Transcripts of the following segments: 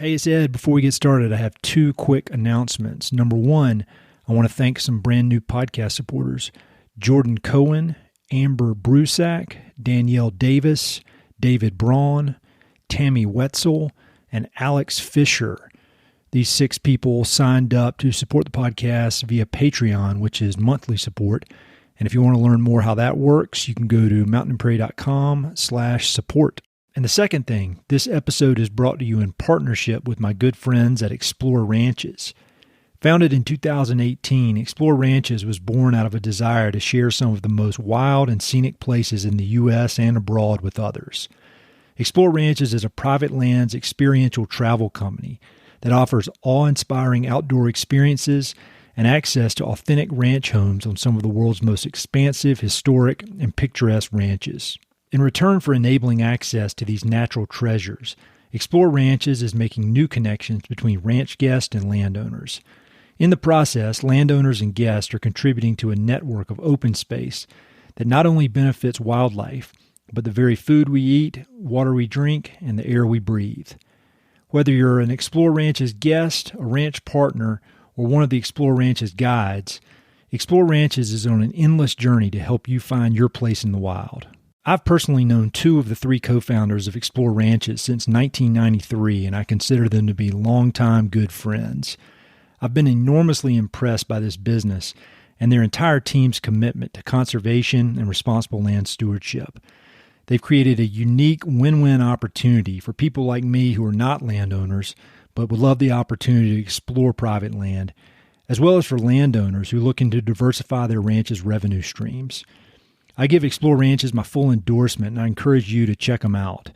Hey, it's Ed. Before we get started, I have two quick announcements. Number one, I want to thank some brand new podcast supporters: Jordan Cohen, Amber Brusack, Danielle Davis, David Braun, Tammy Wetzel, and Alex Fisher. These 6 people signed up to support the podcast via Patreon, which is monthly support. And if you want to learn more how that works, you can go to mountainandprairie.com/support. And the second thing, this episode is brought to you in partnership with my good friends at Explore Ranches. Founded in 2018, Explore Ranches was born out of a desire to share some of the most wild and scenic places in the U.S. and abroad with others. Explore Ranches is a private lands experiential travel company that offers awe-inspiring outdoor experiences and access to authentic ranch homes on some of the world's most expansive, historic, and picturesque ranches. In return for enabling access to these natural treasures, Explore Ranches is making new connections between ranch guests and landowners. In the process, landowners and guests are contributing to a network of open space that not only benefits wildlife, but the very food we eat, water we drink, and the air we breathe. Whether you're an Explore Ranches guest, a ranch partner, or one of the Explore Ranches guides, Explore Ranches is on an endless journey to help you find your place in the wild. I've personally known 2 of the 3 co-founders of Explore Ranches since 1993, and I consider them to be longtime good friends. I've been enormously impressed by this business and their entire team's commitment to conservation and responsible land stewardship. They've created a unique win-win opportunity for people like me who are not landowners, but would love the opportunity to explore private land, as well as for landowners who are looking to diversify their ranch's revenue streams. I give Explore Ranches my full endorsement, and I encourage you to check them out.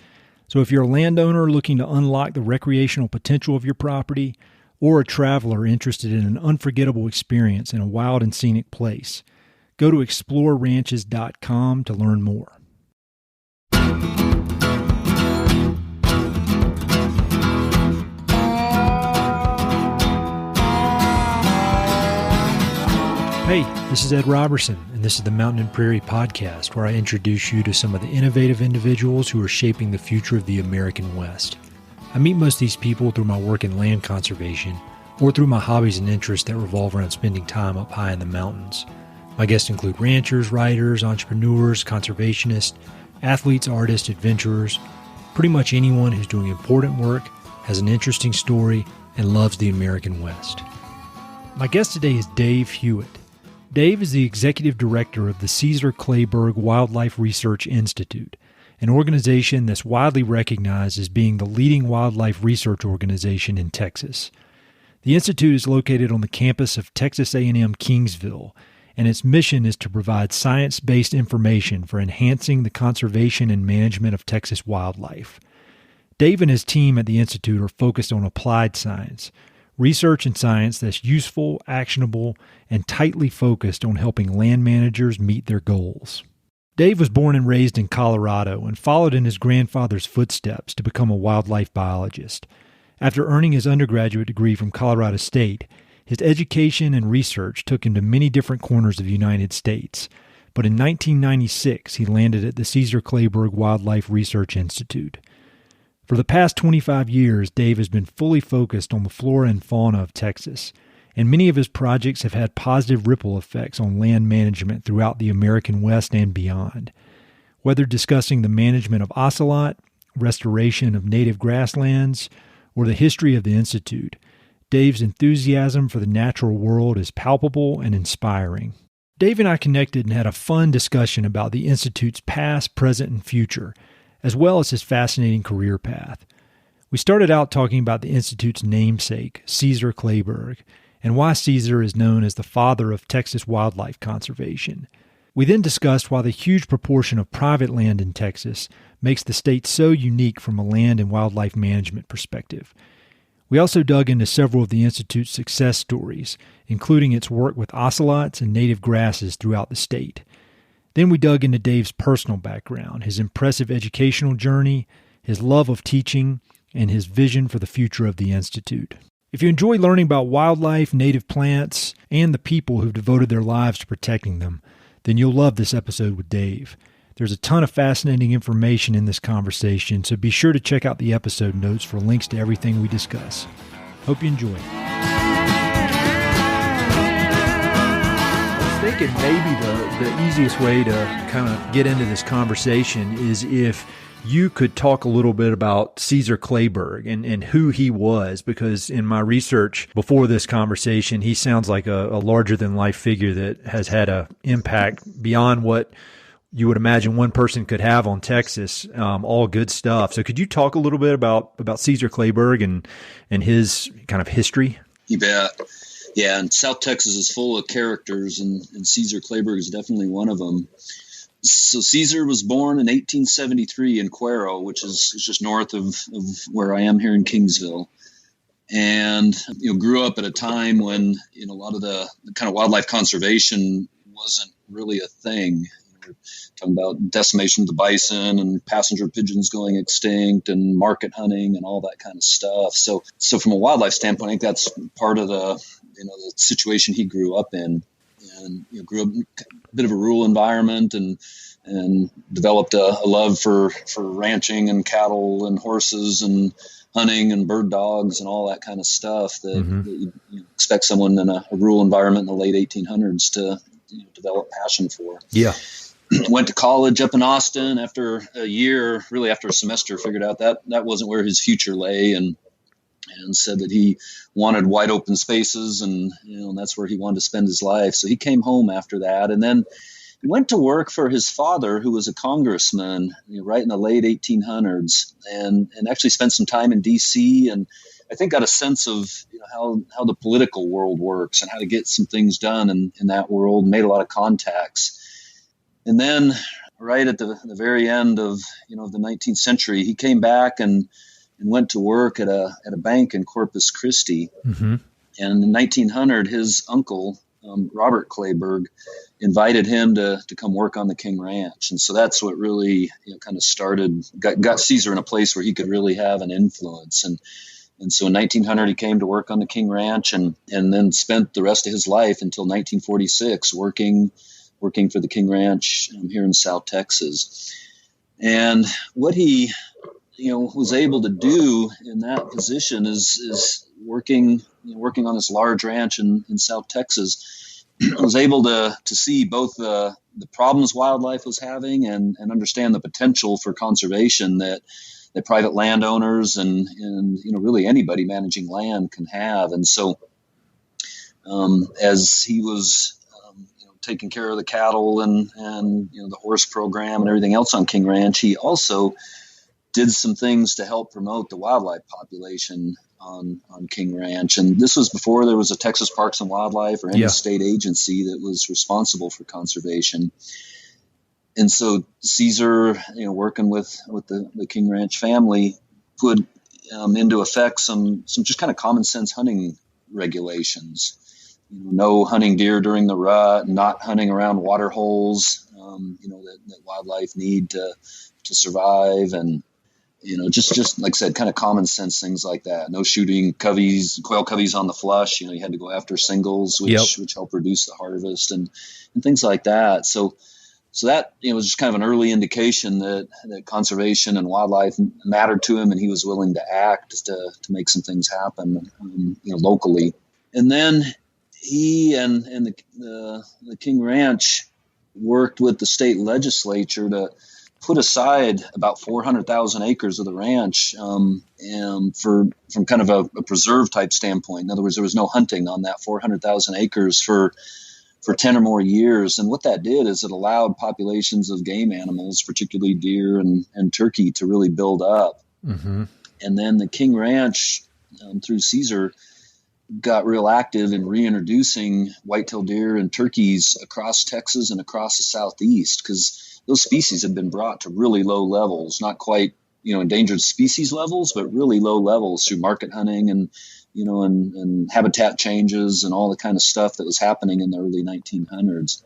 So if you're a landowner looking to unlock the recreational potential of your property, or a traveler interested in an unforgettable experience in a wild and scenic place, go to exploreranches.com to learn more. Hey, this is Ed Roberson, and this is the Mountain and Prairie podcast, where I introduce you to some of the innovative individuals who are shaping the future of the American West. I meet most of these people through my work in land conservation, or through my hobbies and interests that revolve around spending time up high in the mountains. My guests include ranchers, writers, entrepreneurs, conservationists, athletes, artists, adventurers, pretty much anyone who's doing important work, has an interesting story, and loves the American West. My guest today is Dave Hewitt. Dave is the executive director of the Cesar Clayburgh Wildlife Research Institute, an organization that's widely recognized as being the leading wildlife research organization in Texas. The institute is located on the campus of Texas A&M Kingsville, and its mission is to provide science-based information for enhancing the conservation and management of Texas wildlife. Dave and his team at the institute are focused on applied science, research and science that's useful, actionable, and tightly focused on helping land managers meet their goals. Dave was born and raised in Colorado and followed in his grandfather's footsteps to become a wildlife biologist. After earning his undergraduate degree from Colorado State, his education and research took him to many different corners of the United States, but in 1996 he landed at the Cesar Clayburgh Wildlife Research Institute. For the past 25 years, Dave has been fully focused on the flora and fauna of Texas, and many of his projects have had positive ripple effects on land management throughout the American West and beyond. Whether discussing the management of ocelot, restoration of native grasslands, or the history of the Institute, Dave's enthusiasm for the natural world is palpable and inspiring. Dave and I connected and had a fun discussion about the Institute's past, present, and future, as well as his fascinating career path. We started out talking about the Institute's namesake, Cesar Clayburgh, and why Cesar is known as the father of Texas wildlife conservation. We then discussed why the huge proportion of private land in Texas makes the state so unique from a land and wildlife management perspective. We also dug into several of the Institute's success stories, including its work with ocelots and native grasses throughout the state. Then we dug into Dave's personal background, his impressive educational journey, his love of teaching, and his vision for the future of the Institute. If you enjoy learning about wildlife, native plants, and the people who've devoted their lives to protecting them, then you'll love this episode with Dave. There's a ton of fascinating information in this conversation, so be sure to check out the episode notes for links to everything we discuss. Hope you enjoy. I was thinking maybe the easiest way to kind of get into this conversation is if you could talk a little bit about Cesar Clayburgh and who he was, because in my research before this conversation, he sounds like a larger-than-life figure that has had an impact beyond what you would imagine one person could have on Texas. All good stuff. So could you talk a little bit about Cesar Clayburgh and his kind of history? You bet. Yeah, and South Texas is full of characters, and Cesar Clayburgh is definitely one of them. So Cesar was born in 1873 in Cuero, which is just north of where I am here in Kingsville, and grew up at a time when a lot of the kind of wildlife conservation wasn't really a thing. We're talking about decimation of the bison and passenger pigeons going extinct and market hunting and all that kind of stuff. So from a wildlife standpoint, I think that's part of the situation he grew up in. And grew up in a bit of a rural environment and developed a love for ranching and cattle and horses and hunting and bird dogs and all that kind of stuff that you expect someone in a rural environment in the late 1800s to develop passion for. Yeah. Went to college up in Austin after a year, really after a semester, figured out that wasn't where his future lay, and said that he wanted wide open spaces, and that's where he wanted to spend his life. So he came home after that, and then he went to work for his father, who was a congressman, right in the late 1800s, and actually spent some time in D.C. and I think got a sense of how the political world works and how to get some things done in that world. Made a lot of contacts, and then right at the very end of the 19th century, he came back and went to work at a bank in Corpus Christi. Mm-hmm. And in 1900, his uncle, Robert Clayburgh, invited him to come work on the King Ranch. And so that's what really kind of got Cesar in a place where he could really have an influence. And so in 1900, he came to work on the King Ranch and then spent the rest of his life until 1946 working for the King Ranch here in South Texas. And what he was able to do in that position is working on this large ranch in South Texas. Was able to see both the problems wildlife was having and understand the potential for conservation that private landowners and really anybody managing land can have. And so as he was taking care of the cattle and the horse program and everything else on King Ranch, he also did some things to help promote the wildlife population on King Ranch. And this was before there was a Texas Parks and Wildlife or any state agency that was responsible for conservation. And so Cesar, working with the King Ranch family, put into effect some just kind of common sense hunting regulations. No hunting deer during the rut, not hunting around water holes, that wildlife need to survive, and just like I said, kind of common sense things like that. No shooting quail coveys on the flush. You had to go after singles, which help reduce the harvest and things like that. So that was just kind of an early indication that conservation and wildlife mattered to him, and he was willing to act to make some things happen, locally. And then he and the King Ranch worked with the state legislature to put aside about 400,000 acres of the ranch from kind of a preserve type standpoint. In other words, there was no hunting on that 400,000 acres for 10 or more years. And what that did is it allowed populations of game animals, particularly deer and turkey, to really build up. Mm-hmm. And then the King Ranch, through Cesar, got real active in reintroducing white-tailed deer and turkeys across Texas and across the Southeast, because those species have been brought to really low levels, not quite, endangered species levels, but really low levels through market hunting and habitat changes and all the kind of stuff that was happening in the early 1900s.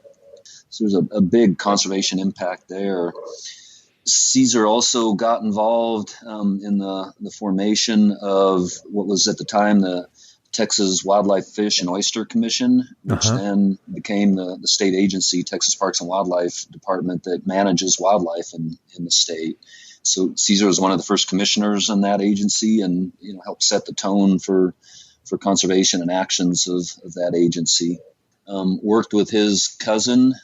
So there's a big conservation impact there. Cesar also got involved in the formation of what was at the time the Texas Wildlife, Fish, and Oyster Commission, which then became the state agency, Texas Parks and Wildlife Department, that manages wildlife in the state. So Cesar was one of the first commissioners in that agency, and helped set the tone for conservation and actions of that agency. Worked with his cousin,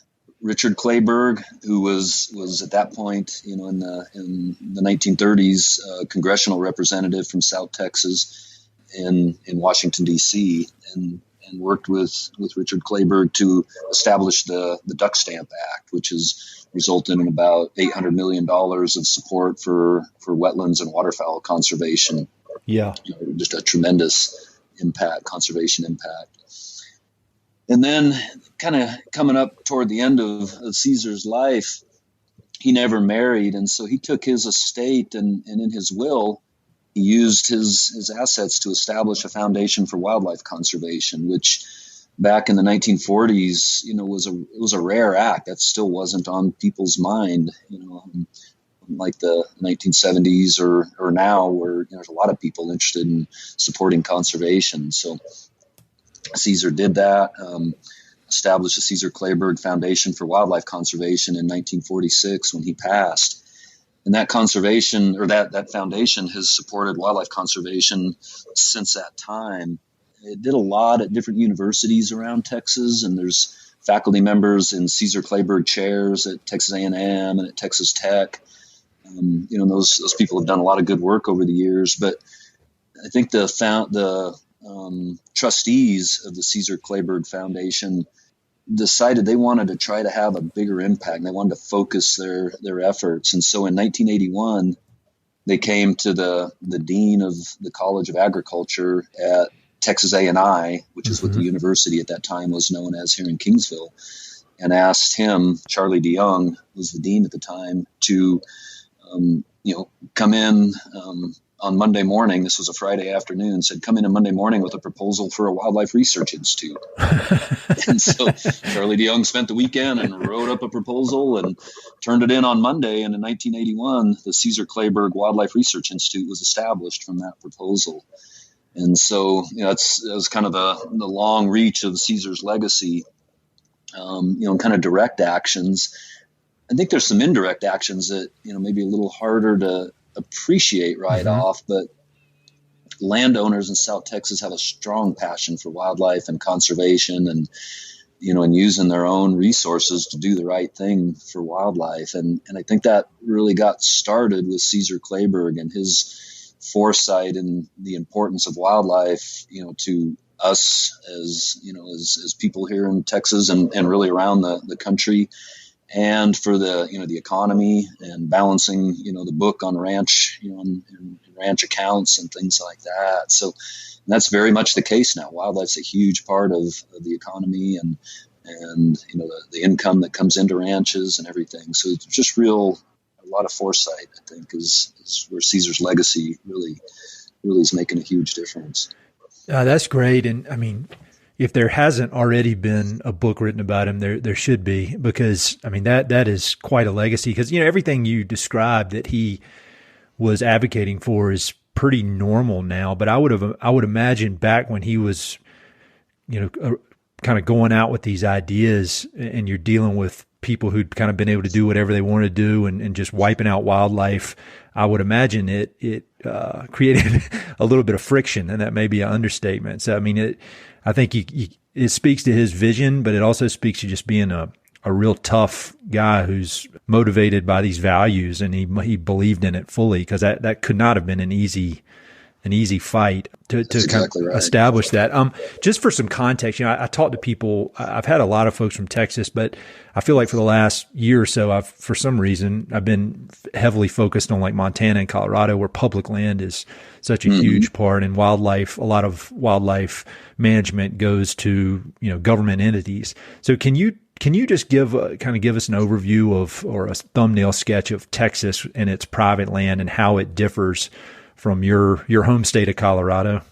Richard Clayburgh, who was at that point, in the 1930s, congressional representative from South Texas in Washington, D.C., and worked with Richard Clayburgh to establish the Duck Stamp Act, which has resulted in about $800 million of support for wetlands and waterfowl conservation. Yeah. Just a tremendous conservation impact. And then kind of coming up toward the end of Cesar's life, he never married. And so he took his estate and in his will, he used his assets to establish a foundation for wildlife conservation, which back in the 1940s, was a rare act. That still wasn't on people's mind, like the 1970s or now, where there's a lot of people interested in supporting conservation. So Cesar did that, established the Cesar Clayburgh Foundation for Wildlife Conservation in 1946 when he passed. And that conservation, or that foundation, has supported wildlife conservation since that time. It did a lot at different universities around Texas, and there's faculty members in Cesar Clayburgh chairs at Texas A&M and at Texas Tech. Those people have done a lot of good work over the years. But I think the trustees of the Cesar Clayburgh Foundation decided they wanted to try to have a bigger impact. They wanted to focus their efforts. And so in 1981, they came to the dean of the College of Agriculture at Texas A&I, which is what the university at that time was known as here in Kingsville, and asked him, Charlie DeYoung was the dean at the time, to come in on Monday morning. This was a Friday afternoon. Said, come in on Monday morning with a proposal for a wildlife research institute. And so Charlie DeYoung spent the weekend and wrote up a proposal and turned it in on Monday. And in 1981, the Cesar Clayburgh Wildlife Research Institute was established from that proposal. And so, that was kind of the long reach of Cesar's legacy, kind of direct actions. I think there's some indirect actions that, maybe a little harder to appreciate right off, but landowners in South Texas have a strong passion for wildlife and conservation and using their own resources to do the right thing for wildlife. And I think that really got started with Cesar Clayburgh and his foresight and the importance of wildlife, to us as people here in Texas and really around the country, and for the economy and balancing the book on ranch and ranch accounts and things like that. So that's very much the case now. Wildlife's a huge part of the economy and the income that comes into ranches and everything. So it's just a lot of foresight, I think, is where Cesar's legacy really is making a huge difference. That's great. And I mean, if there hasn't already been a book written about him, there should be, because I mean, that is quite a legacy, because, everything you described that he was advocating for is pretty normal now. But I would imagine back when he was, kind of going out with these ideas, and you're dealing with people who'd kind of been able to do whatever they wanted to do and just wiping out wildlife, I would imagine it created a little bit of friction, and that may be an understatement. So, I mean, I think it speaks to his vision, but it also speaks to just being a real tough guy who's motivated by these values, and he believed in it fully, because that could not have been an easy fight to kind of establish that. Just for some context, I talk to people. I've had a lot of folks from Texas, but I feel like for the last year or so, for some reason, I've been heavily focused on like Montana and Colorado, where public land is such a huge part, and wildlife. A lot of wildlife management goes to government entities. So can you just give us an overview or a thumbnail sketch of Texas and its private land and how it differs from your home state of Colorado?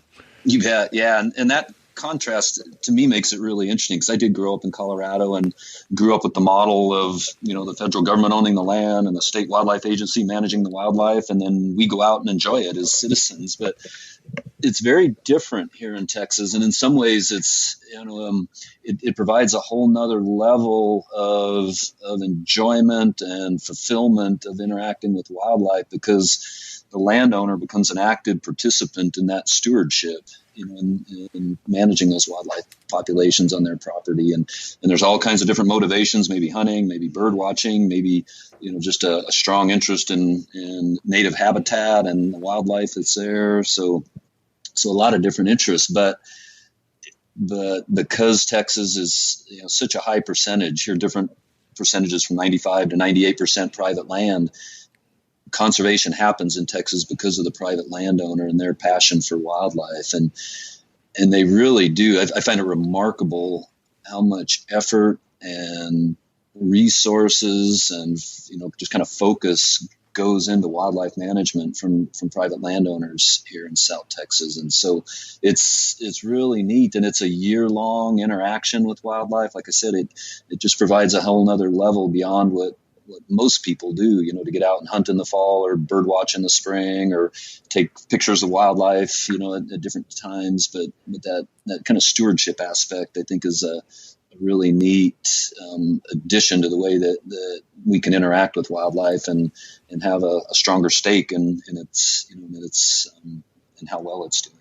You bet. Yeah. And that contrast to me makes it really interesting, because I did grow up in Colorado and grew up with the model of, the federal government owning the land and the state wildlife agency managing the wildlife, and then we go out and enjoy it as citizens. But it's very different here in Texas, and in some ways it provides a whole nother level of enjoyment and fulfillment of interacting with wildlife, because the landowner becomes an active participant in that stewardship, in managing those wildlife populations on their property. And there's all kinds of different motivations, maybe hunting, maybe bird watching, maybe, just a strong interest in native habitat and the wildlife that's there. So a lot of different interests, but because Texas is, such a high percentage here, different percentages from 95 to 98% private land, conservation happens in Texas because of the private landowner and their passion for wildlife. And they really do. I find it remarkable how much effort and resources and, just kind of focus goes into wildlife management from private landowners here in South Texas. And so it's really neat, and it's a year-long interaction with wildlife. Like I said, it just provides a whole nother level beyond what most people do, to get out and hunt in the fall or bird watch in the spring or take pictures of wildlife, at different times. But that kind of stewardship aspect, I think, is a really neat addition to the way that we can interact with wildlife and have a stronger stake in its, in how well it's doing.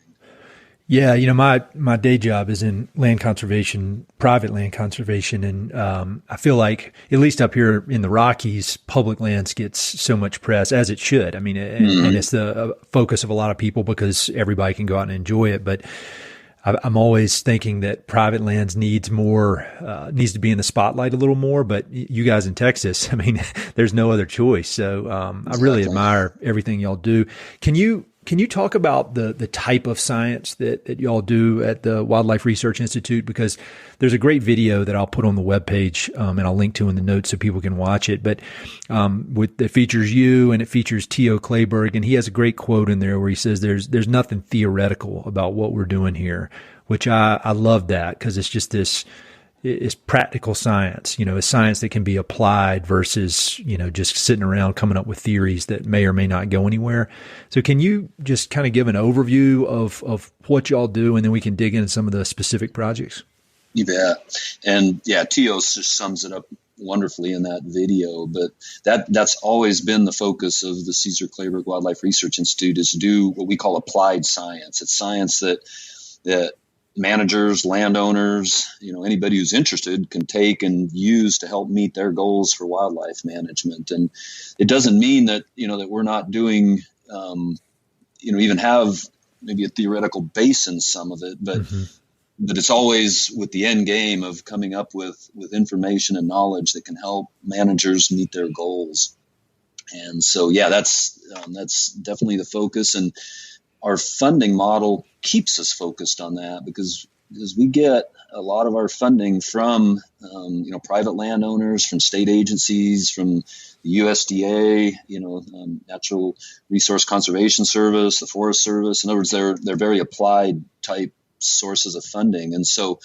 Yeah, my day job is in land conservation, private land conservation, and I feel like, at least up here in the Rockies, public lands gets so much press, as it should. I mean, and it's the focus of a lot of people because everybody can go out and enjoy it. But I'm always thinking that private lands needs to be in the spotlight a little more. But you guys in Texas, I mean, there's no other choice. So I really admire everything y'all do. Can you talk about the type of science that y'all do at the Wildlife Research Institute? Because there's a great video that I'll put on the webpage, and I'll link to in the notes so people can watch it. But it features you, and it features Cesar Clayburgh, and he has a great quote in there where he says, "There's nothing theoretical about what we're doing here," which I love that, because it's just this. It's practical science, it's science that can be applied versus, just sitting around coming up with theories that may or may not go anywhere. So can you just kind of give an overview of what y'all do, and then we can dig into some of the specific projects? You bet. And yeah, Teos just sums it up wonderfully in that video, but that's always been the focus of the Cesar Clayburgh Wildlife Research Institute, is to do what we call applied science. It's science that managers, landowners, anybody who's interested can take and use to help meet their goals for wildlife management. And it doesn't mean that, that we're not doing, even have maybe a theoretical base in some of it, but it's always with the end game of coming up with information and knowledge that can help managers meet their goals. And so, yeah, that's definitely the focus. And our funding model keeps us focused on that, because we get a lot of our funding from, private landowners, from state agencies, from the USDA, Natural Resource Conservation Service, the Forest Service. In other words, they're very applied type sources of funding. And so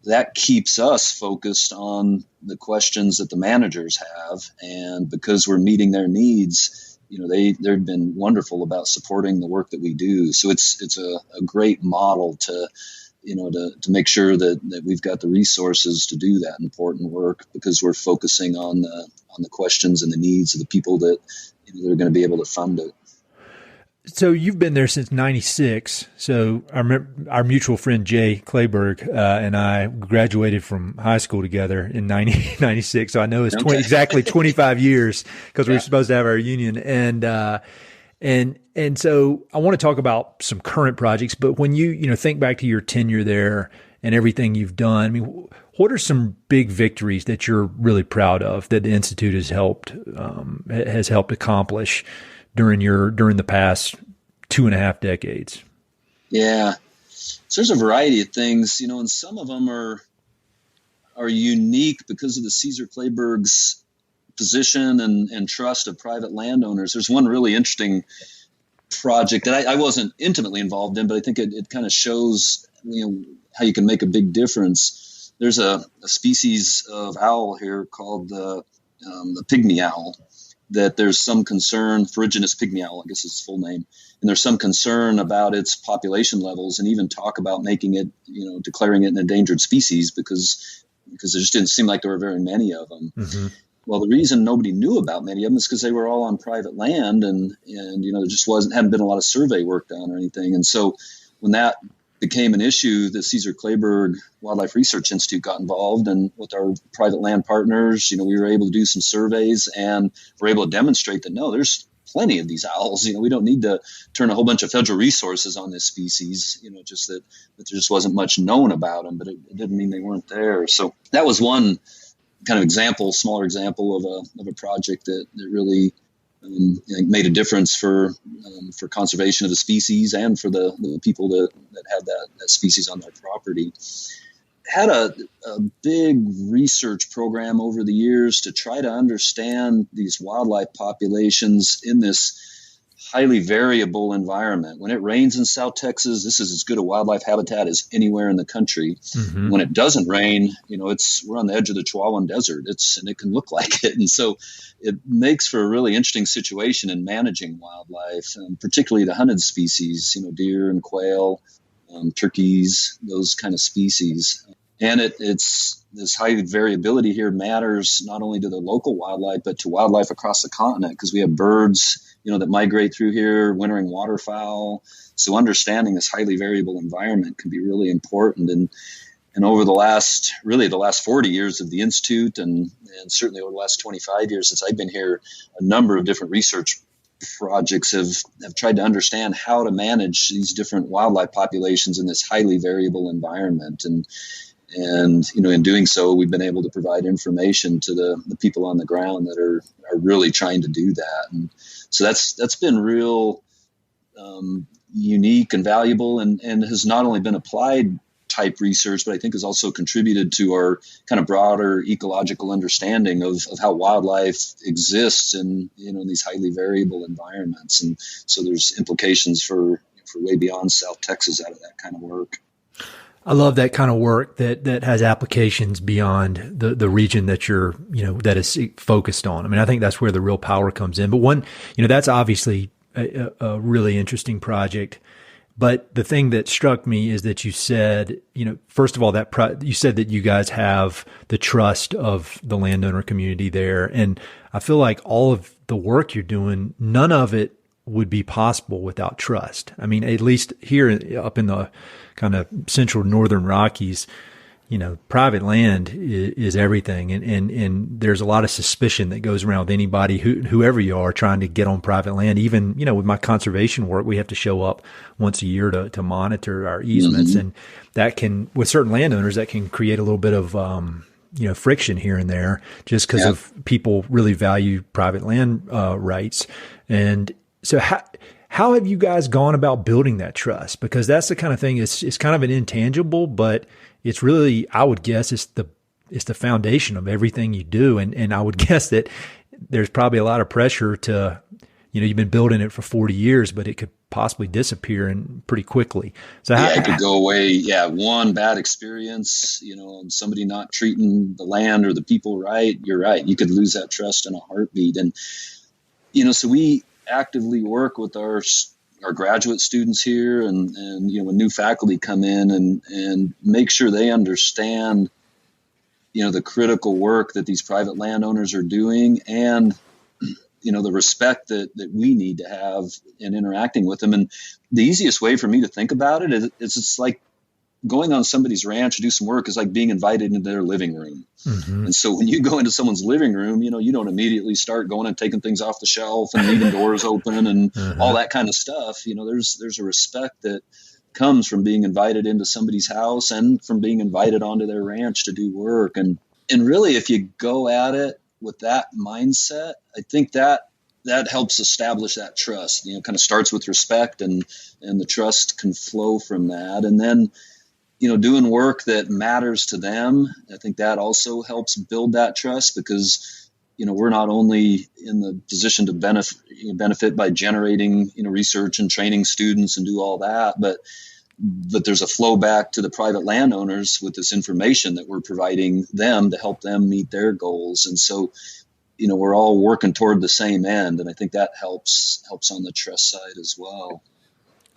that keeps us focused on the questions that the managers have. And because we're meeting their needs, they've been wonderful about supporting the work that we do. So it's a great model to make sure that we've got the resources to do that important work, because we're focusing on the questions and the needs of the people that that are going to be able to fund it. So you've been there since '96. So our mutual friend Jay Kleberg and I graduated from high school together in 1996. So I know it's exactly 25 years, because we were supposed to have our reunion. And so I want to talk about some current projects. But when you think back to your tenure there and everything you've done, I mean, what are some big victories that you're really proud of that the Institute has helped accomplish during the past 2.5 decades? Yeah. So there's a variety of things, and some of them are unique because of the Cesar Clayburgh's position and trust of private landowners. There's one really interesting project that I wasn't intimately involved in, but I think it kind of shows how you can make a big difference. There's a species of owl here called the pygmy owl that there's some concern, Ferruginous pygmy owl, I guess is its full name, and there's some concern about its population levels, and even talk about making it, declaring it an endangered species because there just didn't seem like there were very many of them. Mm-hmm. Well, the reason nobody knew about many of them is because they were all on private land, and there just hadn't been a lot of survey work done or anything. And so when that became an issue, the Cesar Clayburgh Wildlife Research Institute got involved, and with our private land partners, we were able to do some surveys and were able to demonstrate that no, there's plenty of these owls. We don't need to turn a whole bunch of federal resources on this species. Just that there just wasn't much known about them, but it didn't mean they weren't there. So that was one kind of smaller example of a project that really made a difference for conservation of the species and for the people that had that species on their property. Had a big research program over the years to try to understand these wildlife populations in this highly variable environment. When it rains in South Texas, this is as good a wildlife habitat as anywhere in the country. Mm-hmm. When it doesn't rain, we're on the edge of the Chihuahuan Desert. And it can look like it. And so it makes for a really interesting situation in managing wildlife, particularly the hunted species, deer and quail, turkeys, those kind of species. And it's this high variability here matters not only to the local wildlife, but to wildlife across the continent, because we have birds, that migrate through here, wintering waterfowl. So understanding this highly variable environment can be really important. And over the last 40 years of the Institute, and certainly over the last 25 years since I've been here, a number of different research projects have tried to understand how to manage these different wildlife populations in this highly variable environment. And in doing so, we've been able to provide information to the people on the ground that are really trying to do that. And so that's been real unique and valuable, and has not only been applied type research, but I think has also contributed to our kind of broader ecological understanding of how wildlife exists in these highly variable environments. And so there's implications for way beyond South Texas out of that kind of work. I love that kind of work that has applications beyond the region that you're, that is focused on. I mean, I think that's where the real power comes in. But that's obviously a really interesting project. But the thing that struck me is that you said, first of all, you said that you guys have the trust of the landowner community there. And I feel like all of the work you're doing, none of it would be possible without trust. I mean, at least here up in the kind of central northern Rockies, private land is everything. And there's a lot of suspicion that goes around with anybody, whoever you are, trying to get on private land. Even, with my conservation work, we have to show up once a year to monitor our easements. Mm-hmm. And that can, with certain landowners, that can create a little bit of, friction here and there just because of people really value private land rights. And so how have you guys gone about building that trust? Because that's the kind of thing, it's kind of an intangible, but it's really, I would guess it's the foundation of everything you do. And I would guess that there's probably a lot of pressure to, you've been building it for 40 years, but it could possibly disappear pretty quickly. So it could go away. Yeah. One bad experience, somebody not treating the land or the people right. You're right. You could lose that trust in a heartbeat. And, so we actively work with our graduate students here and when new faculty come in and make sure they understand, the critical work that these private landowners are doing and, the respect that we need to have in interacting with them. And the easiest way for me to think about it is it's like going on somebody's ranch to do some work is like being invited into their living room. Mm-hmm. And so when you go into someone's living room, you don't immediately start going and taking things off the shelf and leaving doors open and all that kind of stuff. There's a respect that comes from being invited into somebody's house and from being invited onto their ranch to do work. And really, if you go at it with that mindset, I think that helps establish that trust. Kind of starts with respect and the trust can flow from that. And then, doing work that matters to them, I think that also helps build that trust because, we're not only in the position to benefit by generating, research and training students and do all that, but but there's a flow back to the private landowners with this information that we're providing them to help them meet their goals. And so, we're all working toward the same end. And I think that helps on the trust side as well.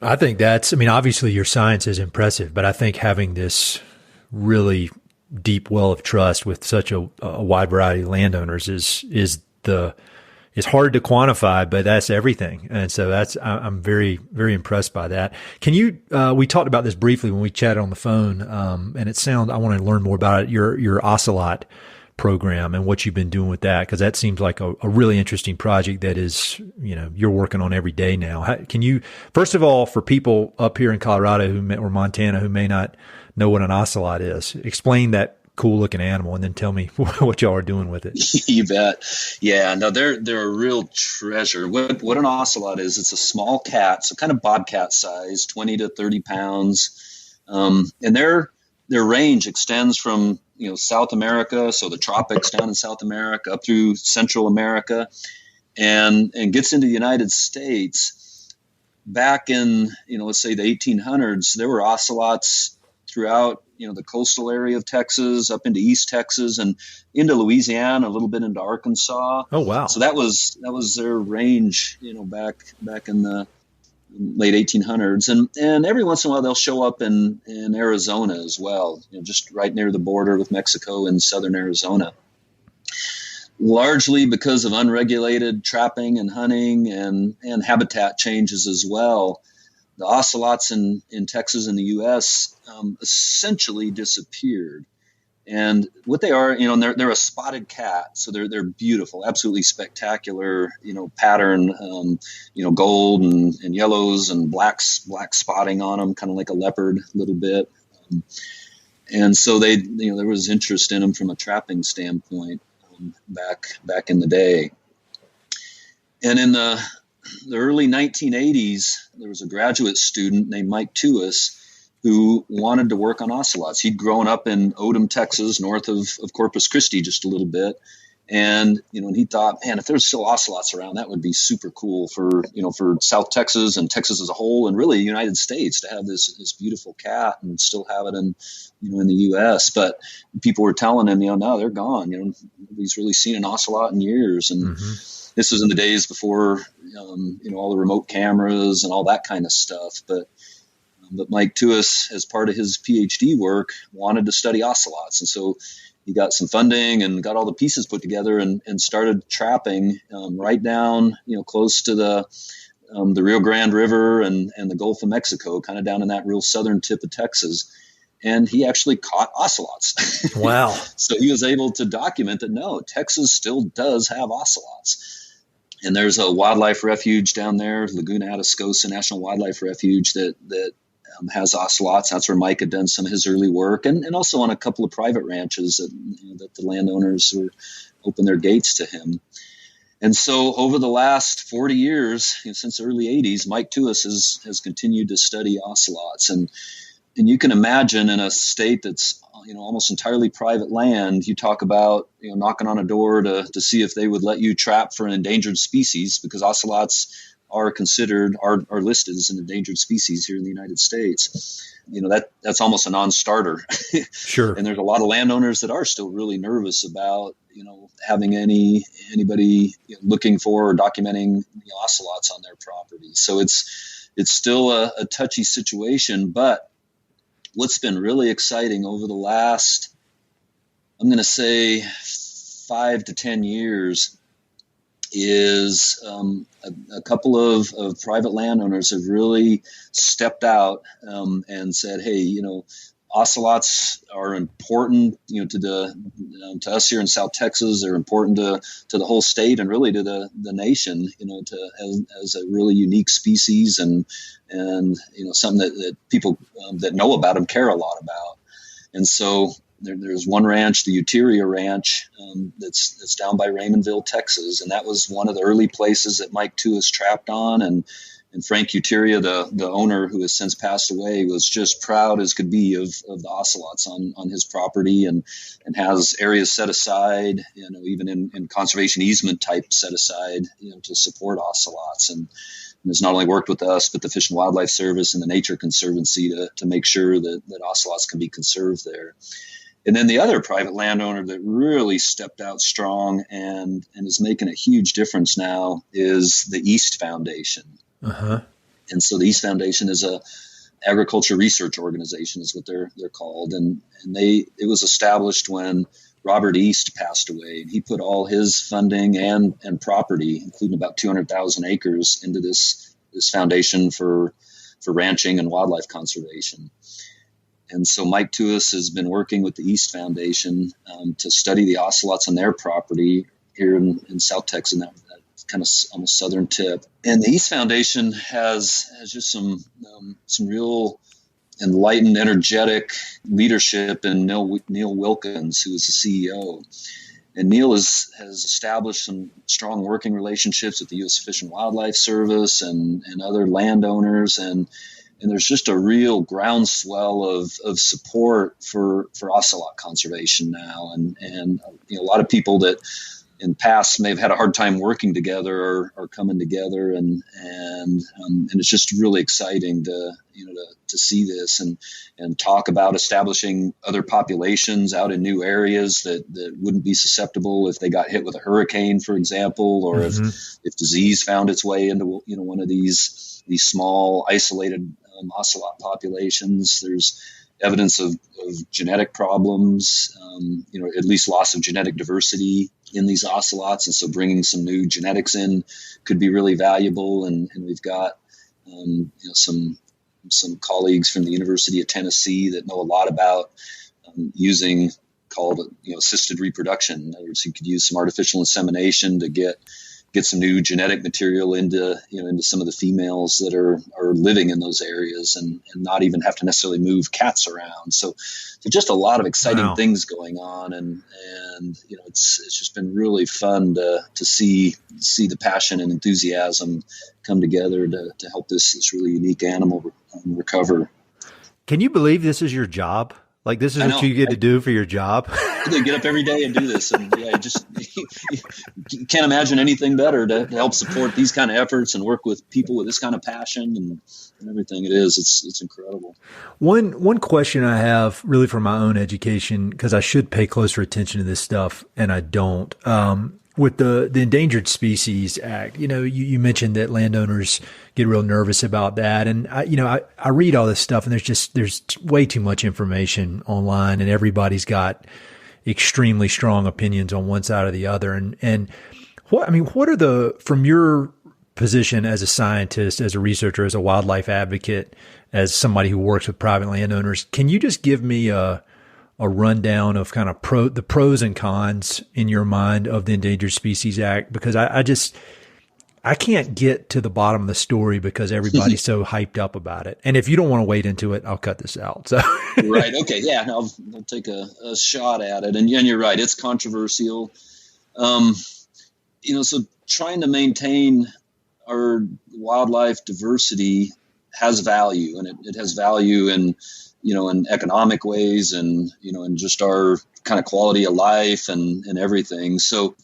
I think obviously your science is impressive, but I think having this really deep well of trust with such a wide variety of landowners is hard to quantify, but that's everything. And so I'm very, very impressed by that. Can you, we talked about this briefly when we chatted on the phone, and I want to learn more about it, your ocelot program and what you've been doing with that, because that seems like a really interesting project that is, you're working on every day now. Can you, first of all, for people up here in Colorado or Montana who may not know what an ocelot is, explain that cool looking animal and then tell me what y'all are doing with it. You bet. Yeah, no, they're a real treasure. What an ocelot is, it's a small cat, so kind of bobcat size, 20 to 30 pounds. And their range extends from, South America, so the tropics down in South America, up through Central America, and gets into the United States. Back in, let's say the 1800s, there were ocelots throughout, the coastal area of Texas, up into East Texas and into Louisiana, a little bit into Arkansas. Oh, wow. So that was their range, back in the late 1800s. And every once in a while they'll show up in Arizona as well, just right near the border with Mexico in southern Arizona. Largely because of unregulated trapping and hunting and habitat changes as well. The ocelots in Texas and the U.S. Essentially disappeared. And what they are, they're a spotted cat, so they're beautiful, absolutely spectacular, pattern, gold and yellows and black spotting on them, kind of like a leopard a little bit. And so there was interest in them from a trapping standpoint back in the day. And in the early 1980s, there was a graduate student named Mike Tuis who wanted to work on ocelots. He'd grown up in Odom, Texas, north of Corpus Christi just a little bit. And, and he thought, man, if there's still ocelots around, that would be super cool for South Texas and Texas as a whole, and really the United States, to have this beautiful cat and still have it in the U.S. But people were telling him, no, they're gone. Nobody's really seen an ocelot in years. And this was in the days before, all the remote cameras and all that kind of stuff. But Mike Tuis, as part of his PhD work, wanted to study ocelots. And so he got some funding and got all the pieces put together and started trapping right down, close to the Rio Grande River and the Gulf of Mexico, kind of down in that real southern tip of Texas. And he actually caught ocelots. Wow. So he was able to document that, no, Texas still does have ocelots. And there's a wildlife refuge down there, Laguna Atascosa National Wildlife Refuge, that has ocelots. That's where Mike had done some of his early work, and also on a couple of private ranches that the landowners were open their gates to him. And so over the last 40 years, since the early 80s, Mike Tuis has continued to study ocelots. And you can imagine in a state that's almost entirely private land, you talk about knocking on a door to see if they would let you trap for an endangered species, because ocelots are listed as an endangered species here in the United States. That's almost a non-starter. Sure. And there's a lot of landowners that are still really nervous about, having anybody looking for or documenting ocelots on their property. So it's still a touchy situation. But what's been really exciting over the last, I'm going to say 5 to 10 years, is a couple of private landowners have really stepped out and said, hey, ocelots are important, to us here in South Texas. They're important to the whole state and really to the nation, as a really unique species and something that people that know about them care a lot about. And so there's one ranch, the Uteria Ranch, that's down by Raymondville, Texas, and that was one of the early places that Mike Tuis trapped on. And Frank Uteria, the owner, who has since passed away, was just proud as could be of the ocelots on his property, and has areas set aside, even in conservation easement type set aside, to support ocelots. And has not only worked with us, but the Fish and Wildlife Service and the Nature Conservancy to make sure that ocelots can be conserved there. And then the other private landowner that really stepped out strong and is making a huge difference now is the East Foundation. Uh-huh. And so the East Foundation is a agriculture research organization, is what they're called. And it was established when Robert East passed away, and he put all his funding and property, including about 200,000 acres, into this foundation for ranching and wildlife conservation. And so Mike Tuis has been working with the East Foundation to study the ocelots on their property here in South Texas, that kind of on the southern tip. And the East Foundation has just some real enlightened, energetic leadership in Neil Wilkins, who is the CEO. And Neil has established some strong working relationships with the U.S. Fish and Wildlife Service and other landowners, and there's just a real groundswell of support for ocelot conservation now. And a lot of people that in the past may have had a hard time working together are coming together, and it's just really exciting to see this and talk about establishing other populations out in new areas that wouldn't be susceptible if they got hit with a hurricane, for example, or if disease found its way into one of these small isolated ocelot populations. There's evidence of genetic problems, at least loss of genetic diversity in these ocelots. And so bringing some new genetics in could be really valuable. And we've got, some colleagues from the University of Tennessee that know a lot about using called assisted reproduction. In other words, you could use some artificial insemination to get some new genetic material into some of the females that are living in those areas and not even have to necessarily move cats around. So just a lot of exciting things going on, and it's just been really fun to see the passion and enthusiasm come together to help this really unique animal recover. Can you believe this is your job? Like, this is what you get to do for your job? They get up every day and do this. And you can't imagine anything better to help support these kind of efforts and work with people with this kind of passion and everything it is. It's incredible. One question I have really for my own education, because I should pay closer attention to this stuff and I don't, with the Endangered Species Act, you mentioned that landowners get real nervous about that. And I read all this stuff, and there's way too much information online, and everybody's got extremely strong opinions on one side or the other. And what are from your position as a scientist, as a researcher, as a wildlife advocate, as somebody who works with private landowners, can you just give me a rundown of kind of the pros and cons in your mind of the Endangered Species Act? Because I can't get to the bottom of the story because everybody's so hyped up about it. And if you don't want to wade into it, I'll cut this out. So Right. Okay. Yeah. I'll take a shot at it. And you're right. It's controversial. So trying to maintain our wildlife diversity has value, and it has value in economic ways and, in just our kind of quality of life and everything. So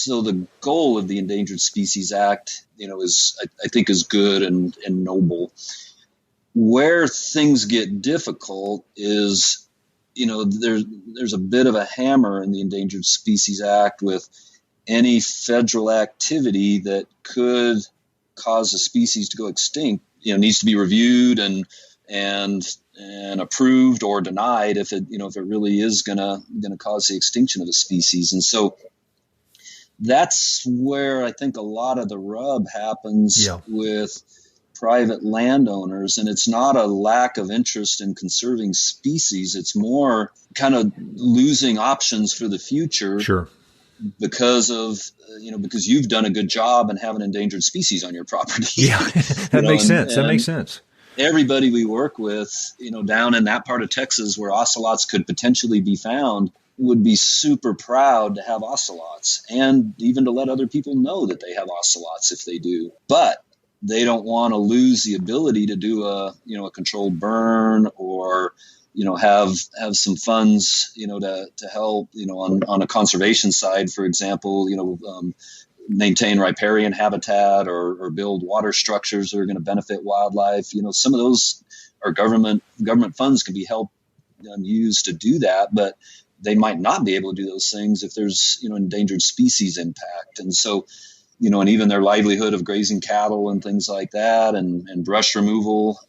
the goal of the Endangered Species Act, I think is good and noble. Where things get difficult is, there's a bit of a hammer in the Endangered Species Act with any federal activity that could cause a species to go extinct, needs to be reviewed and approved or denied if it really is gonna cause the extinction of a species. And so that's where I think a lot of the rub happens with private landowners. And it's not a lack of interest in conserving species. It's more kind of losing options for the future. Sure. Because you've done a good job and have an endangered species on your property. Yeah, that makes sense. That makes sense. Everybody we work with, down in that part of Texas where ocelots could potentially be found, would be super proud to have ocelots and even to let other people know that they have ocelots if they do. But they don't want to lose the ability to do a controlled burn or have some funds, to help, on a conservation side, for example, maintain riparian habitat or build water structures that are going to benefit wildlife. Some of those are government funds can be helped used to do that, but they might not be able to do those things if there's endangered species impact. And so, and even their livelihood of grazing cattle and things like that, and brush removal.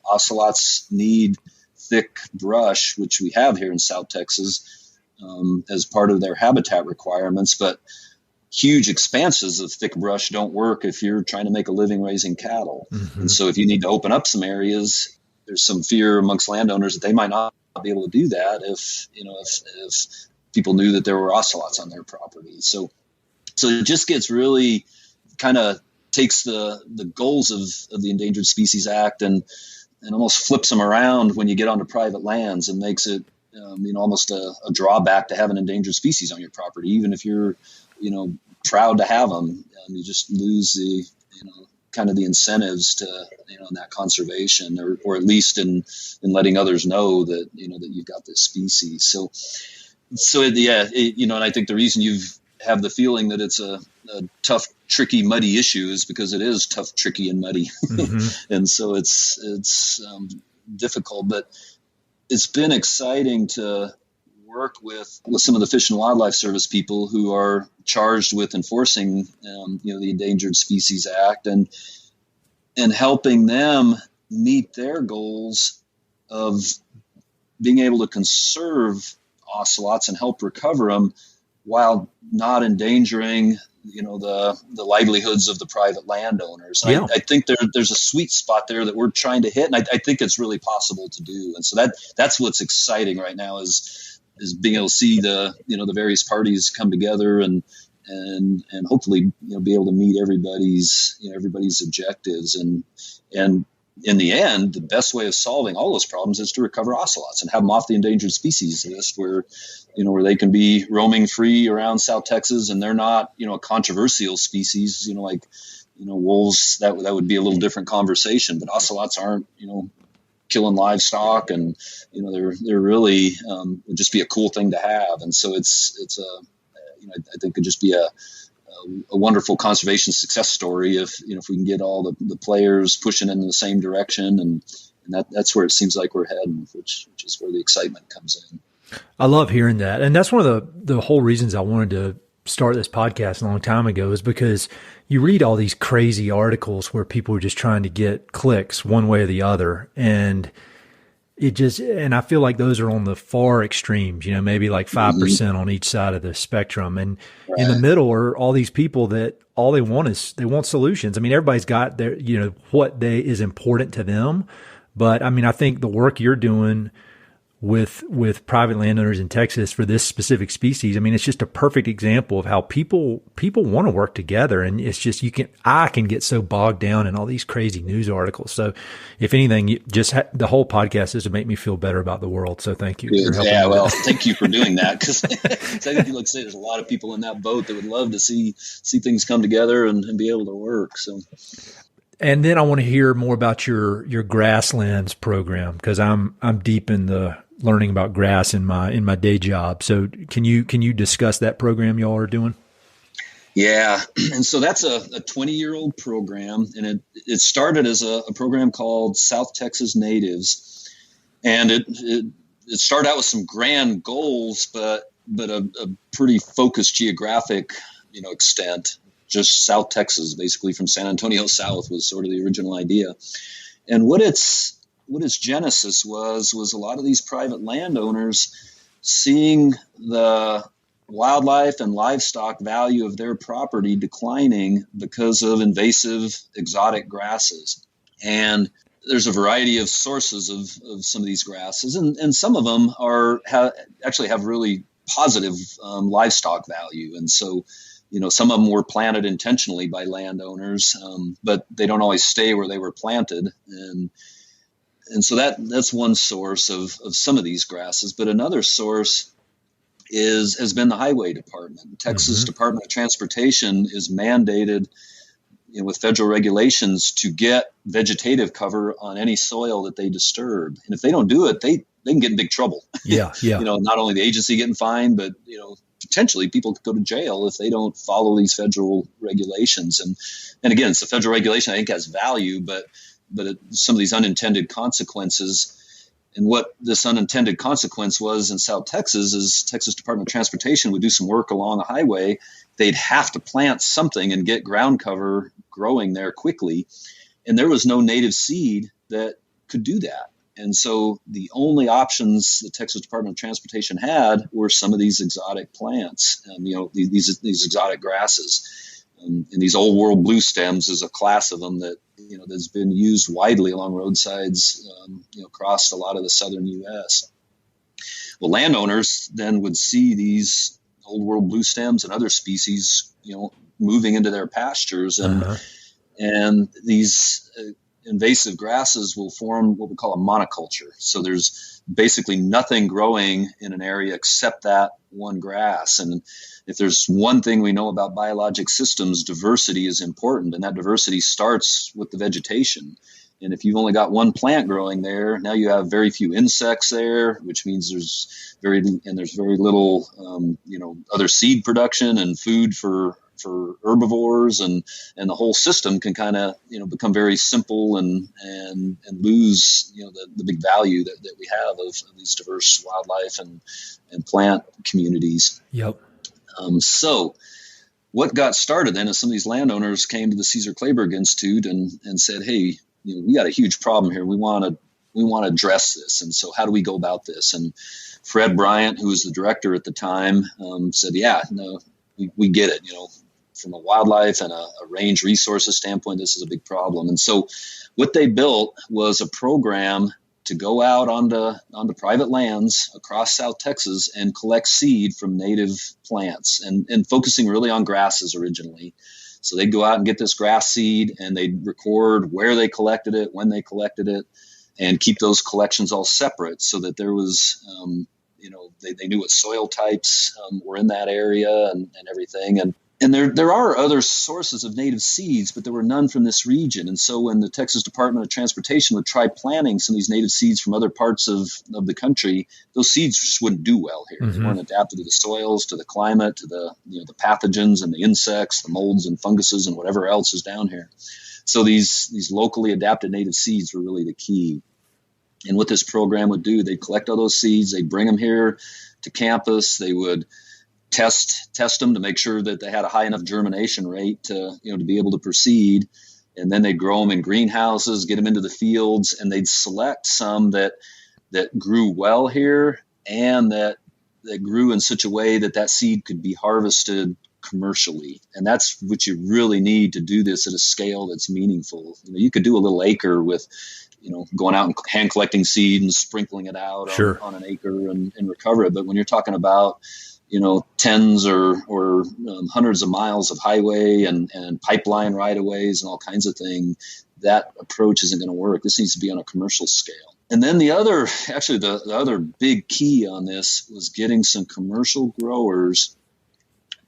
Ocelots need thick brush, which we have here in South Texas, as part of their habitat requirements, but huge expanses of thick brush don't work if you're trying to make a living raising cattle. Mm-hmm. And so if you need to open up some areas, there's some fear amongst landowners that they might not be able to do that if people knew that there were ocelots on their property. So it just gets really kind of takes the goals of the Endangered Species Act and almost flips them around when you get onto private lands and makes it almost a drawback to have an endangered species on your property, even if you're proud to have them. You just lose the kind of the incentives to in that conservation, or at least in letting others know that that you've got this species. So and I think the reason you've have the feeling that it's a tough, tricky, muddy issue is because it is tough, tricky, and muddy. Mm-hmm. And so it's difficult, but it's been exciting to work with some of the Fish and Wildlife Service people who are charged with enforcing the Endangered Species Act and helping them meet their goals of being able to conserve ocelots and help recover them while not endangering the livelihoods of the private landowners. Yeah. I think there's a sweet spot there that we're trying to hit, and I think it's really possible to do. And so that's what's exciting right now is being able to see the various parties come together and hopefully be able to meet everybody's objectives, and in the end, the best way of solving all those problems is to recover ocelots and have them off the endangered species list where they can be roaming free around South Texas, and they're not a controversial species like wolves. That would be a little different conversation, but ocelots aren't killing livestock, and they're really would just be a cool thing to have. And so it's I think could just be a wonderful conservation success story if we can get all the players pushing in the same direction, and that's where it seems like we're heading, which is where the excitement comes in. I love hearing that, and that's one of the whole reasons I wanted to start this podcast a long time ago, is because you read all these crazy articles where people are just trying to get clicks one way or the other, and I feel like those are on the far extremes, maybe like 5% on each side of the spectrum. And right in the middle are all these people that all they want solutions. I mean, everybody's got their, what is important to them. But I mean, I think the work you're doing with private landowners in Texas for this specific species, I mean, it's just a perfect example of how people want to work together. And it's just, I can get so bogged down in all these crazy news articles. So if anything, the whole podcast is to make me feel better about the world. So thank you. Yeah, well, thank you for doing that. Cause I think, like I say, there's a lot of people in that boat that would love to see things come together and be able to work. So. And then I want to hear more about your Grasslands program, because I'm deep in the learning about grass in my day job. So can you discuss that program y'all are doing? Yeah. And so that's a 20-year-old program, and it started as a program called South Texas Natives. And it started out with some grand goals, but a pretty focused geographic, extent. Just South Texas, basically from San Antonio south, was sort of the original idea. And what its genesis was a lot of these private landowners seeing the wildlife and livestock value of their property declining because of invasive exotic grasses. And there's a variety of sources of some of these grasses, and some of them actually have really positive livestock value. And so some of them were planted intentionally by landowners, but they don't always stay where they were planted. And so that's one source of some of these grasses. But another source has been the Highway Department. Texas Department of Transportation is mandated with federal regulations to get vegetative cover on any soil that they disturb. And if they don't do it, they can get in big trouble. Yeah. Not only the agency getting fined, but potentially people could go to jail if they don't follow these federal regulations. And again, it's the federal regulation I think has value, but some of these unintended consequences. And what this unintended consequence was in South Texas is Texas Department of Transportation would do some work along a highway. They'd have to plant something and get ground cover growing there quickly. And there was no native seed that could do that. And so the only options the Texas Department of Transportation had were some of these exotic plants, these exotic grasses. And these old world blue stems is a class of them that, that's been used widely along roadsides, across a lot of the southern U.S. Well, landowners then would see these old world blue stems and other species, moving into their pastures, and these invasive grasses will form what we call a monoculture. So there's basically nothing growing in an area except that one grass. And if there's one thing we know about biologic systems, diversity is important. And that diversity starts with the vegetation. And if you've only got one plant growing there, now you have very few insects there, which means there's very little, other seed production and food for herbivores, and the whole system can kind of become very simple and lose the big value that we have of these diverse wildlife and plant communities. Yep. So what got started then is some of these landowners came to the Cesar Clayburgh Institute and said, hey, we got a huge problem here. We want to address this. And so how do we go about this? And Fred Bryant, who was the director at the time, said, yeah, no, we get it. From a wildlife and a range resources standpoint, this is a big problem. And so what they built was a program to go out onto private lands across South Texas and collect seed from native plants, and focusing really on grasses originally. So they'd go out and get this grass seed, and they'd record where they collected it, when they collected it, and keep those collections all separate so that there was, they knew what soil types were in that area and everything. And there are other sources of native seeds, but there were none from this region. And so when the Texas Department of Transportation would try planting some of these native seeds from other parts of the country, those seeds just wouldn't do well here. Mm-hmm. They weren't adapted to the soils, to the climate, to the pathogens and the insects, the molds and funguses and whatever else is down here. So these locally adapted native seeds were really the key. And what this program would do, they'd collect all those seeds, they'd bring them here to campus, they would test them to make sure that they had a high enough germination rate to be able to proceed. And then they'd grow them in greenhouses, get them into the fields, and they'd select some that grew well here and that grew in such a way that seed could be harvested commercially. And that's what you really need to do this at a scale that's meaningful. You could do a little acre with going out and hand collecting seed and sprinkling it out sure. on an acre and recover it. But when you're talking about tens or hundreds of miles of highway and pipeline right-of-ways and all kinds of things, that approach isn't going to work. This needs to be on a commercial scale. And then the other big key on this was getting some commercial growers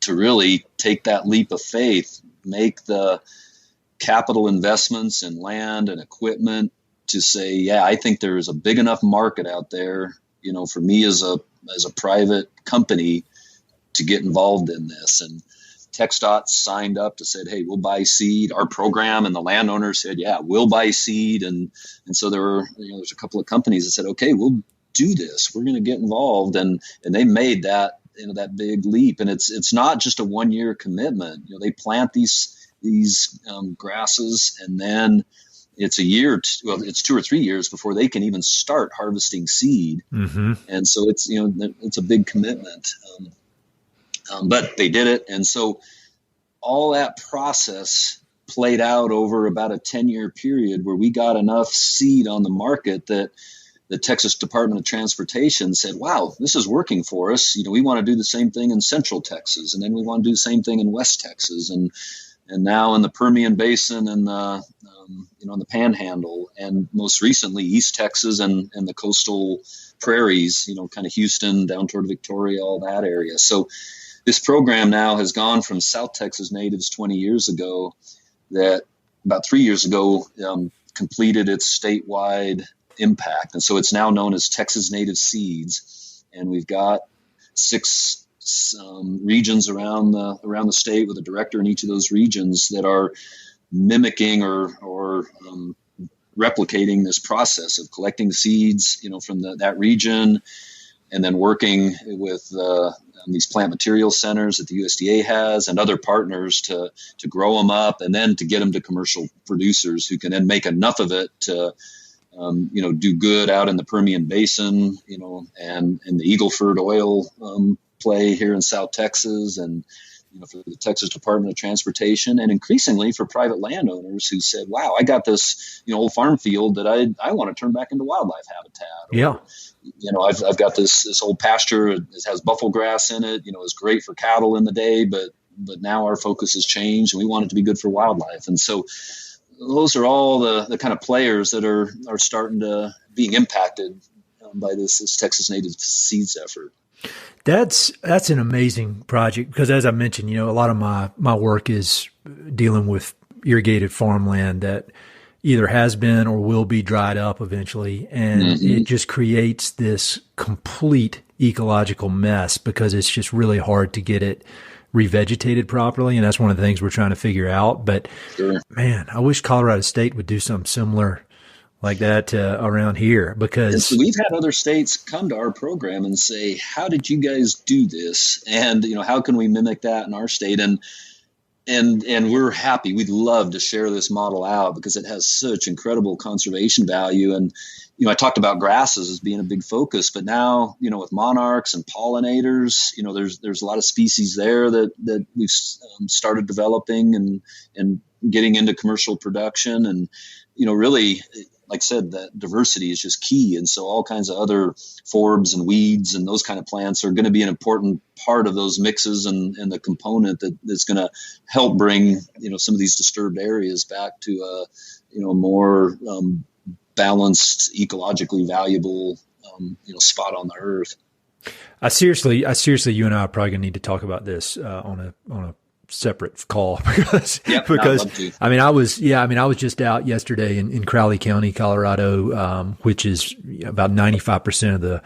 to really take that leap of faith, make the capital investments in land and equipment to say, yeah, I think there is a big enough market out there, for me as a private company to get involved in this. And TxDOT signed up to said, hey, we'll buy seed. Our program and the landowner said, yeah, we'll buy seed. And so there's a couple of companies that said, okay, we'll do this. We're going to get involved. And they made that big leap. And it's not just a 1-year commitment. They plant these grasses, and then it's it's 2 or 3 years before they can even start harvesting seed. Mm-hmm. And so it's a big commitment. But they did it. And so all that process played out over about a 10-year period where we got enough seed on the market that the Texas Department of Transportation said, wow, this is working for us. We want to do the same thing in Central Texas. And then we want to do the same thing in West Texas. And now in the Permian Basin and the Panhandle, and most recently East Texas and the coastal prairies, kind of Houston down toward Victoria, all that area. So this program now has gone from South Texas natives 20 years ago that about 3 years ago completed its statewide impact. And so it's now known as Texas Native Seeds. And we've got 6 regions around the state with a director in each of those regions that are mimicking or replicating this process of collecting seeds, from that region, and then working with these plant material centers that the USDA has and other partners to grow them up and then to get them to commercial producers who can then make enough of it to do good out in the Permian Basin, and the Eagle Ford oil play here in South Texas, and for the Texas Department of Transportation, and increasingly for private landowners who said, wow, I got this old farm field that I want to turn back into wildlife habitat. Or, I've got this old pasture. It has buffalo grass in it. It's great for cattle in the day, but now our focus has changed and we want it to be good for wildlife. And so those are all the kind of players that are starting to being impacted by this Texas native seeds effort. That's an amazing project because, as I mentioned, a lot of my work is dealing with irrigated farmland that either has been or will be dried up eventually. And it just creates this complete ecological mess because it's just really hard to get it revegetated properly. And that's one of the things we're trying to figure out. But man, I wish Colorado State would do something similar like that around here, because so we've had other states come to our program and say, how did you guys do this? And, how can we mimic that in our state? And we're happy. We'd love to share this model out because it has such incredible conservation value. And, I talked about grasses as being a big focus, but now, with monarchs and pollinators, there's a lot of species there that we've started developing and getting into commercial production. And, really, like I said, that diversity is just key. And so all kinds of other forbs and weeds and those kind of plants are going to be an important part of those mixes and the component that's going to help bring, some of these disturbed areas back to a, more balanced, ecologically valuable, spot on the earth. I seriously, you and I are probably going to need to talk about this on a separate call because I was just out yesterday in Crowley County, Colorado, which is about 95% of the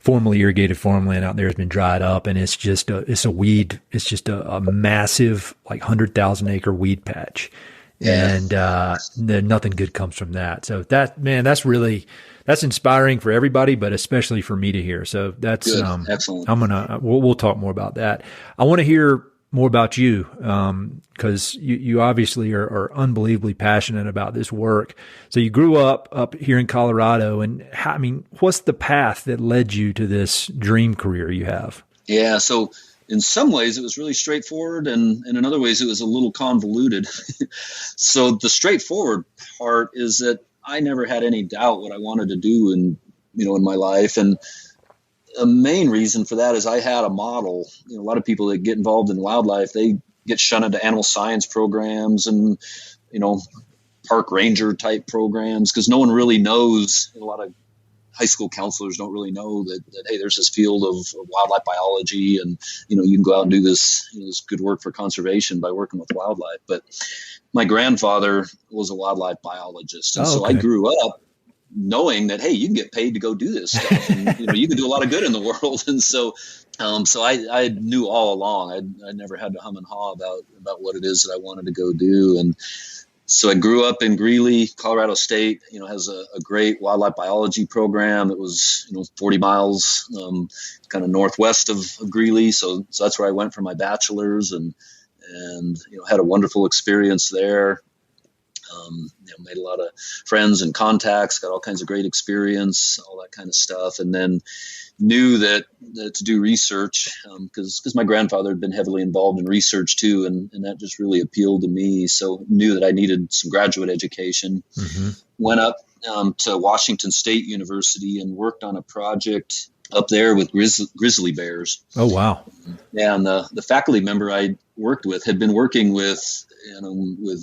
formerly irrigated farmland out there has been dried up, and it's just a a massive 100,000 acre weed patch. And nothing good comes from that. So that's inspiring for everybody, but especially for me to hear. So that's excellent. We'll talk more about that. I want to hear more about you, because you obviously are unbelievably passionate about this work. So you grew up here in Colorado, and what's the path that led you to this dream career you have? Yeah. So in some ways it was really straightforward, and in other ways it was a little convoluted. So the straightforward part is that I never had any doubt what I wanted to do in my life. And a main reason for that is I had a model. A lot of people that get involved in wildlife, they get shunted to animal science programs and, park ranger type programs because no one really knows. A lot of high school counselors don't really know that hey, there's this field of wildlife biology, and you can go out and do this this good work for conservation by working with wildlife. But my grandfather was a wildlife biologist, and so I grew up knowing that hey, you can get paid to go do this stuff, and you can do a lot of good in the world. And so I knew all along. I never had to hum and haw about what it is that I wanted to go do. And so I grew up in Greeley. Colorado State, has a great wildlife biology program that was, 40 miles kind of northwest of Greeley. So that's where I went for my bachelor's and had a wonderful experience there. Made a lot of friends and contacts, got all kinds of great experience, all that kind of stuff. And then knew that to do research, because my grandfather had been heavily involved in research too, and that just really appealed to me. So knew that I needed some graduate education. Went up to Washington State University and worked on a project up there with grizzly bears. Oh, wow. Yeah, and the faculty member I worked with had been working with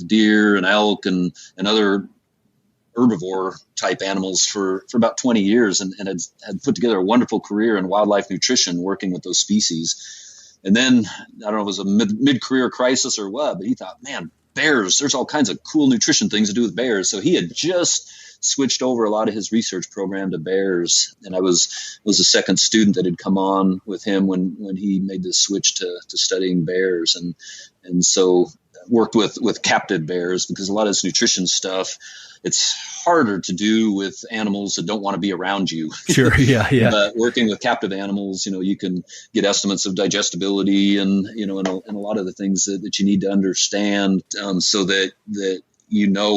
deer and elk and other herbivore type animals for about 20 years and had put together a wonderful career in wildlife nutrition working with those species. And then, I don't know if it was a mid-career crisis or what, but he thought, man, bears, there's all kinds of cool nutrition things to do with bears. So he had just switched over a lot of his research program to bears, and I was the second student that had come on with him when he made the switch to studying bears, and so worked with captive bears, because a lot of this nutrition stuff, it's harder to do with animals that don't want to be around you. Sure. Yeah. Yeah. But working with captive animals, you can get estimates of digestibility and a lot of the things that you need to understand, so that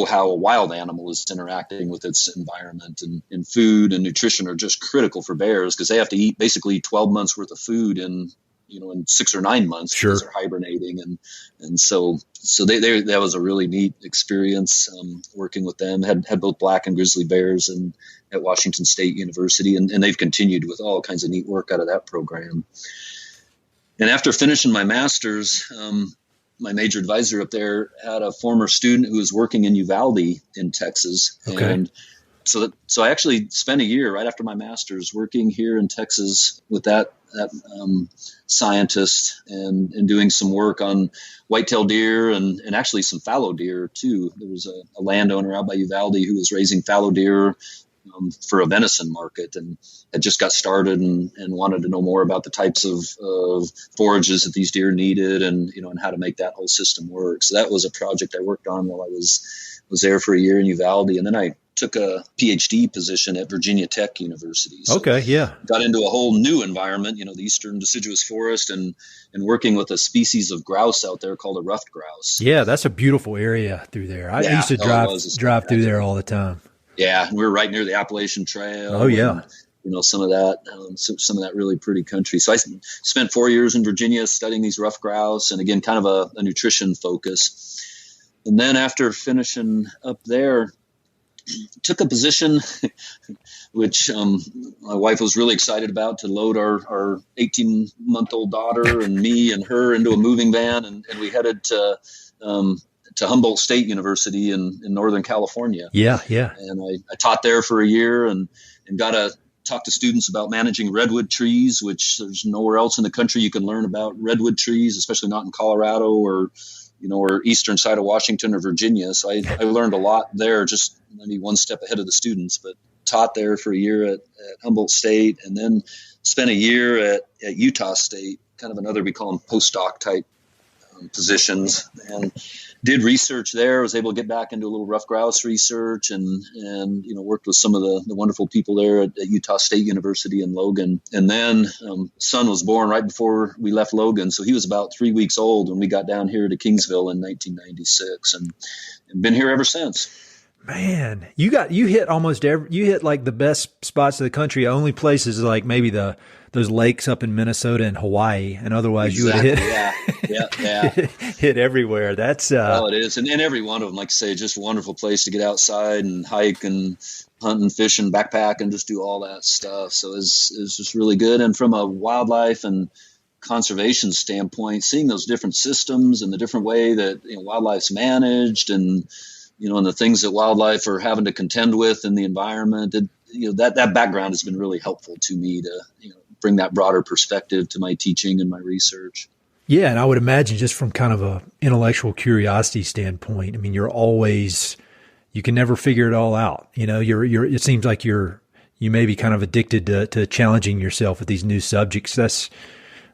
how a wild animal is interacting with its environment, and food and nutrition are just critical for bears, because they have to eat basically 12 months worth of food in 6 or 9 months. Sure. Because they're hibernating. And so that was a really neat experience, working with them. Had both black and grizzly bears at Washington State University, and they've continued with all kinds of neat work out of that program. And after finishing my master's, my major advisor up there had a former student who was working in Uvalde in Texas. Okay. And so I actually spent a year right after my master's working here in Texas with that scientist, and doing some work on whitetail deer and actually some fallow deer too. There was a landowner out by Uvalde who was raising fallow deer for a venison market, and had just got started and wanted to know more about the types of forages that these deer needed, and how to make that whole system work. So that was a project I worked on while I was there for a year in Uvalde, and then I took a PhD position at Virginia Tech University. So okay, yeah. Got into a whole new environment, the eastern deciduous forest, and working with a species of grouse out there called a ruffed grouse. Yeah, that's a beautiful area through there. I used to drive through there all the time. Yeah, we were right near the Appalachian Trail. Oh yeah. And, some of that really pretty country. So I spent 4 years in Virginia studying these ruffed grouse, and again, kind of a nutrition focus. And then after finishing up there, took a position which my wife was really excited about, to load our 18-month-old daughter and me and her into a moving van, and we headed to Humboldt State University in Northern California. Yeah, yeah. And I taught there for a year, and got to talk to students about managing redwood trees, which there's nowhere else in the country you can learn about redwood trees, especially not in Colorado or eastern side of Washington or Virginia. So I learned a lot there, just maybe one step ahead of the students, but taught there for a year at Humboldt State, and then spent a year at Utah State, kind of another, we call them postdoc type positions, and did research there. Was able to get back into a little ruffed grouse research, and worked with some of the wonderful people there at Utah State University in Logan. And then son was born right before we left Logan, so he was about 3 weeks old when we got down here to Kingsville in 1996, and been here ever since. Man, you hit almost you hit like the best spots of the country. Only places like maybe those lakes up in Minnesota and Hawaii, and otherwise exactly. You would hit yeah hit everywhere. That's well, it is, and every one of them, like I say, just a wonderful place to get outside and hike and hunt and fish and backpack and just do all that stuff. So it's just really good. And from a wildlife and conservation standpoint, seeing those different systems and the different way that wildlife's managed, and and the things that wildlife are having to contend with in the environment, that background has been really helpful to me to bring that broader perspective to my teaching and my research. Yeah, and I would imagine just from kind of a intellectual curiosity standpoint, I mean, you can never figure it all out. It seems like you may be kind of addicted to challenging yourself with these new subjects.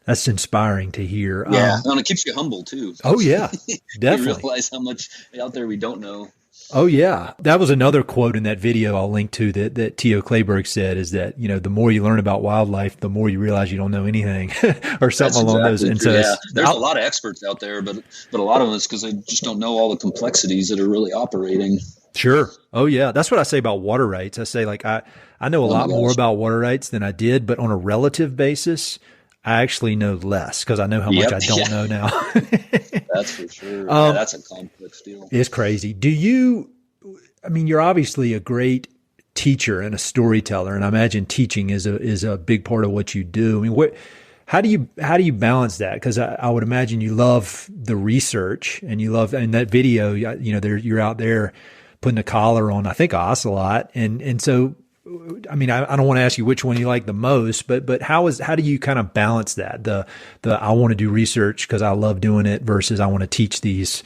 That's inspiring to hear. Yeah, and it keeps you humble too. Oh yeah, definitely. You realize how much out there we don't know. Oh yeah, that was another quote in that video I'll link to that T.O. Clayburgh said, is that the more you learn about wildlife, the more you realize you don't know anything, or something along those. And so there's a lot of experts out there, but a lot of them is because they just don't know all the complexities that are really operating. Sure. Oh yeah, that's what I say about water rights. I say like I know a lot more about water rights than I did, but on a relative basis, I actually know less because I know how much I don't know now. That's for sure. That's a complex deal. It's crazy. You're obviously a great teacher and a storyteller, and I imagine teaching is a big part of what you do. I mean, how do you balance that? Because I would imagine you love the research, and you love, in that video, you're out there putting a collar on, I think, ocelot, and so. I mean, I don't want to ask you which one you like the most, but how do you kind of balance that? The I want to do research because I love doing it versus I want to teach these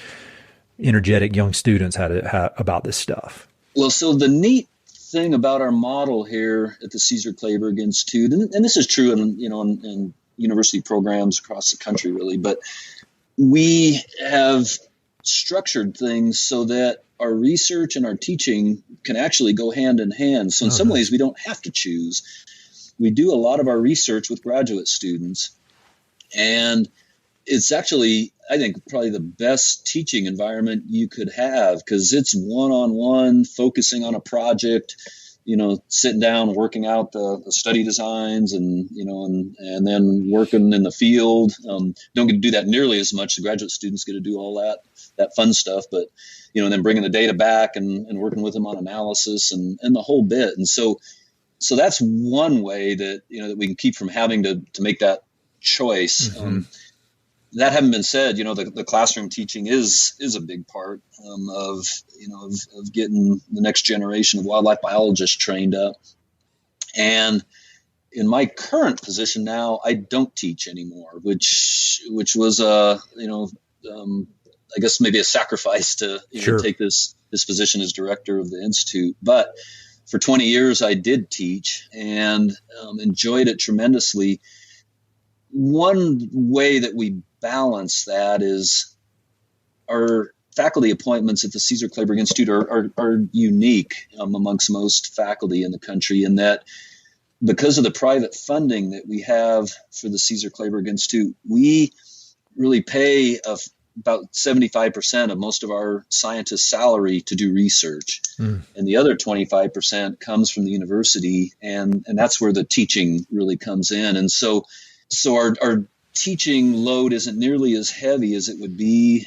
energetic young students how about this stuff. Well, so the neat thing about our model here at the Cesar Clayburgh Institute, and this is true in university programs across the country, really, but we have structured things so that our research and our teaching can actually go hand in hand. So in some ways, we don't have to choose. We do a lot of our research with graduate students, and it's actually, I think, probably the best teaching environment you could have, because it's one-on-one, focusing on a project, sitting down, working out the study designs, and then working in the field. Don't get to do that nearly as much. The graduate students get to do all that fun stuff, but then bringing the data back and working with them on analysis and the whole bit. And so that's one way that that we can keep from having to make that choice. That having been said, the classroom teaching is a big part of getting the next generation of wildlife biologists trained up. And in my current position now, I don't teach anymore, which was I guess maybe a sacrifice to Sure. take this position as director of the institute. But for 20 years, I did teach and enjoyed it tremendously. One way that we balance that is our faculty appointments at the Cesar Clayburgh Institute are unique amongst most faculty in the country, in that because of the private funding that we have for the Cesar Clayburgh Institute, we really pay about 75% of most of our scientists' salary to do research. And the other 25% comes from the university, and that's where the teaching really comes in. And so our teaching load isn't nearly as heavy as it would be,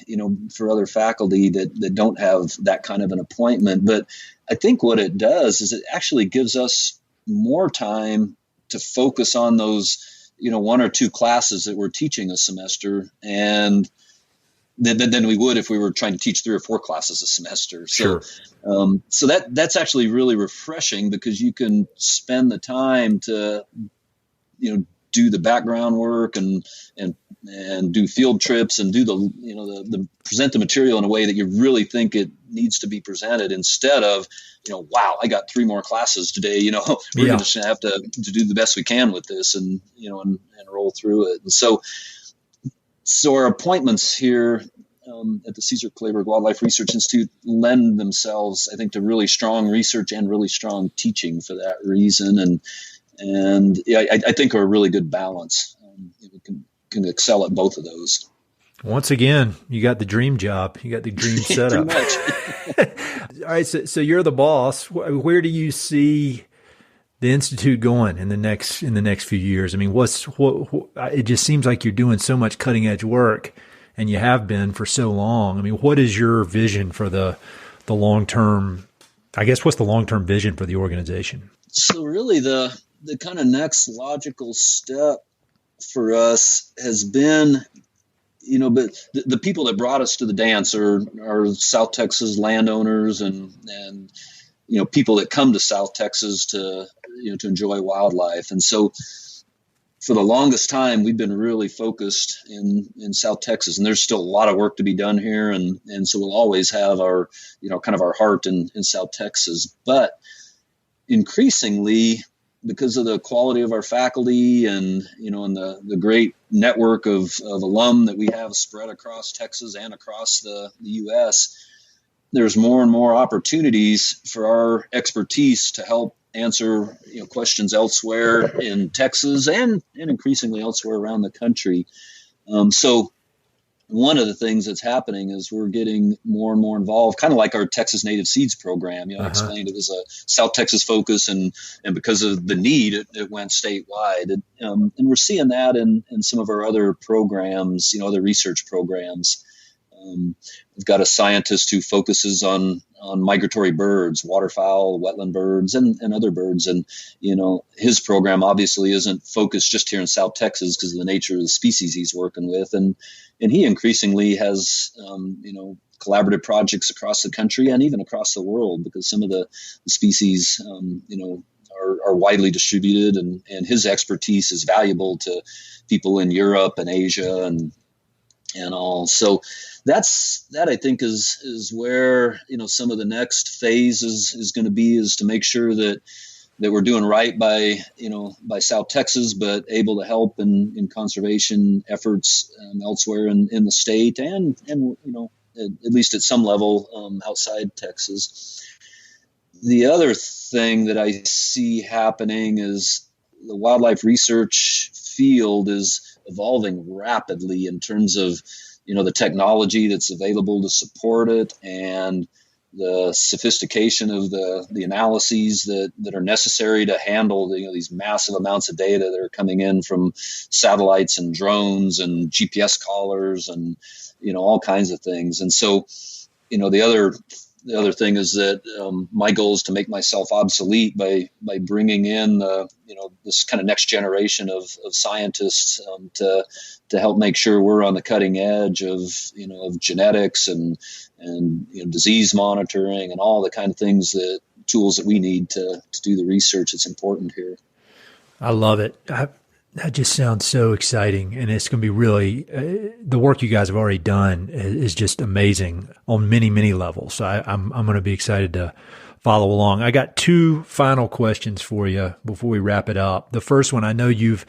for other faculty that don't have that kind of an appointment. But I think what it does is it actually gives us more time to focus on those, one or two classes that we're teaching a semester, and than we would if we were trying to teach 3 or 4 classes a semester. So, Sure. So that's actually really refreshing, because you can spend the time to, do the background work and do field trips and do the present the material in a way that you really think it needs to be presented, instead of, wow, I got 3 more classes today. We're just gonna have to do the best we can with this and roll through it. And so our appointments here at the Cesar Clayburgh Wildlife Research Institute lend themselves, I think, to really strong research and really strong teaching for that reason. And I think are a really good balance. We can excel at both of those. Once again, you got the dream job. You got the dream setup. Pretty much. All right. So you're the boss. Where do you see the Institute going in the next few years? I mean, it just seems like you're doing so much cutting edge work, and you have been for so long. I mean, what is your vision for the long term? I guess what's the long term vision for the organization? So really, the kind of next logical step for us has been, but the people that brought us to the dance are South Texas landowners and people that come to South Texas to enjoy wildlife. And so for the longest time, we've been really focused in South Texas, and there's still a lot of work to be done here. And so we'll always have our, kind of our heart in South Texas. But increasingly, because of the quality of our faculty and, and the great network of alum that we have spread across Texas and across the U.S., there's more and more opportunities for our expertise to help answer questions elsewhere in Texas and increasingly elsewhere around the country. So one of the things that's happening is we're getting more and more involved, kind of like our Texas Native Seeds program. I explained it was a South Texas focus, and because of the need, it went statewide. And we're seeing that in some of our other programs, other research programs. We've got a scientist who focuses on migratory birds, waterfowl, wetland birds, and other birds. And, his program obviously isn't focused just here in South Texas because of the nature of the species he's working with. And he increasingly has, collaborative projects across the country and even across the world, because some of the species, are widely distributed, and his expertise is valuable to people in Europe and Asia and all. So that I think is where, some of the next phase is going to be, is to make sure that we're doing right by South Texas, but able to help in conservation efforts elsewhere in the state, and at least at some level outside Texas. The other thing that I see happening is the wildlife research field is evolving rapidly in terms of the technology that's available to support it, and the sophistication of the analyses that are necessary to handle these massive amounts of data that are coming in from satellites and drones and GPS collars and all kinds of things. And so the other thing is that my goal is to make myself obsolete by bringing in this kind of next generation of scientists to help make sure we're on the cutting edge of genetics and disease monitoring and all the kind of tools that we need to do the research that's important here. I love it. That just sounds so exciting, and it's going to be really the work you guys have already done is just amazing on many, many levels. So I'm going to be excited to follow along. I got two final questions for you before we wrap it up. The first one, I know you've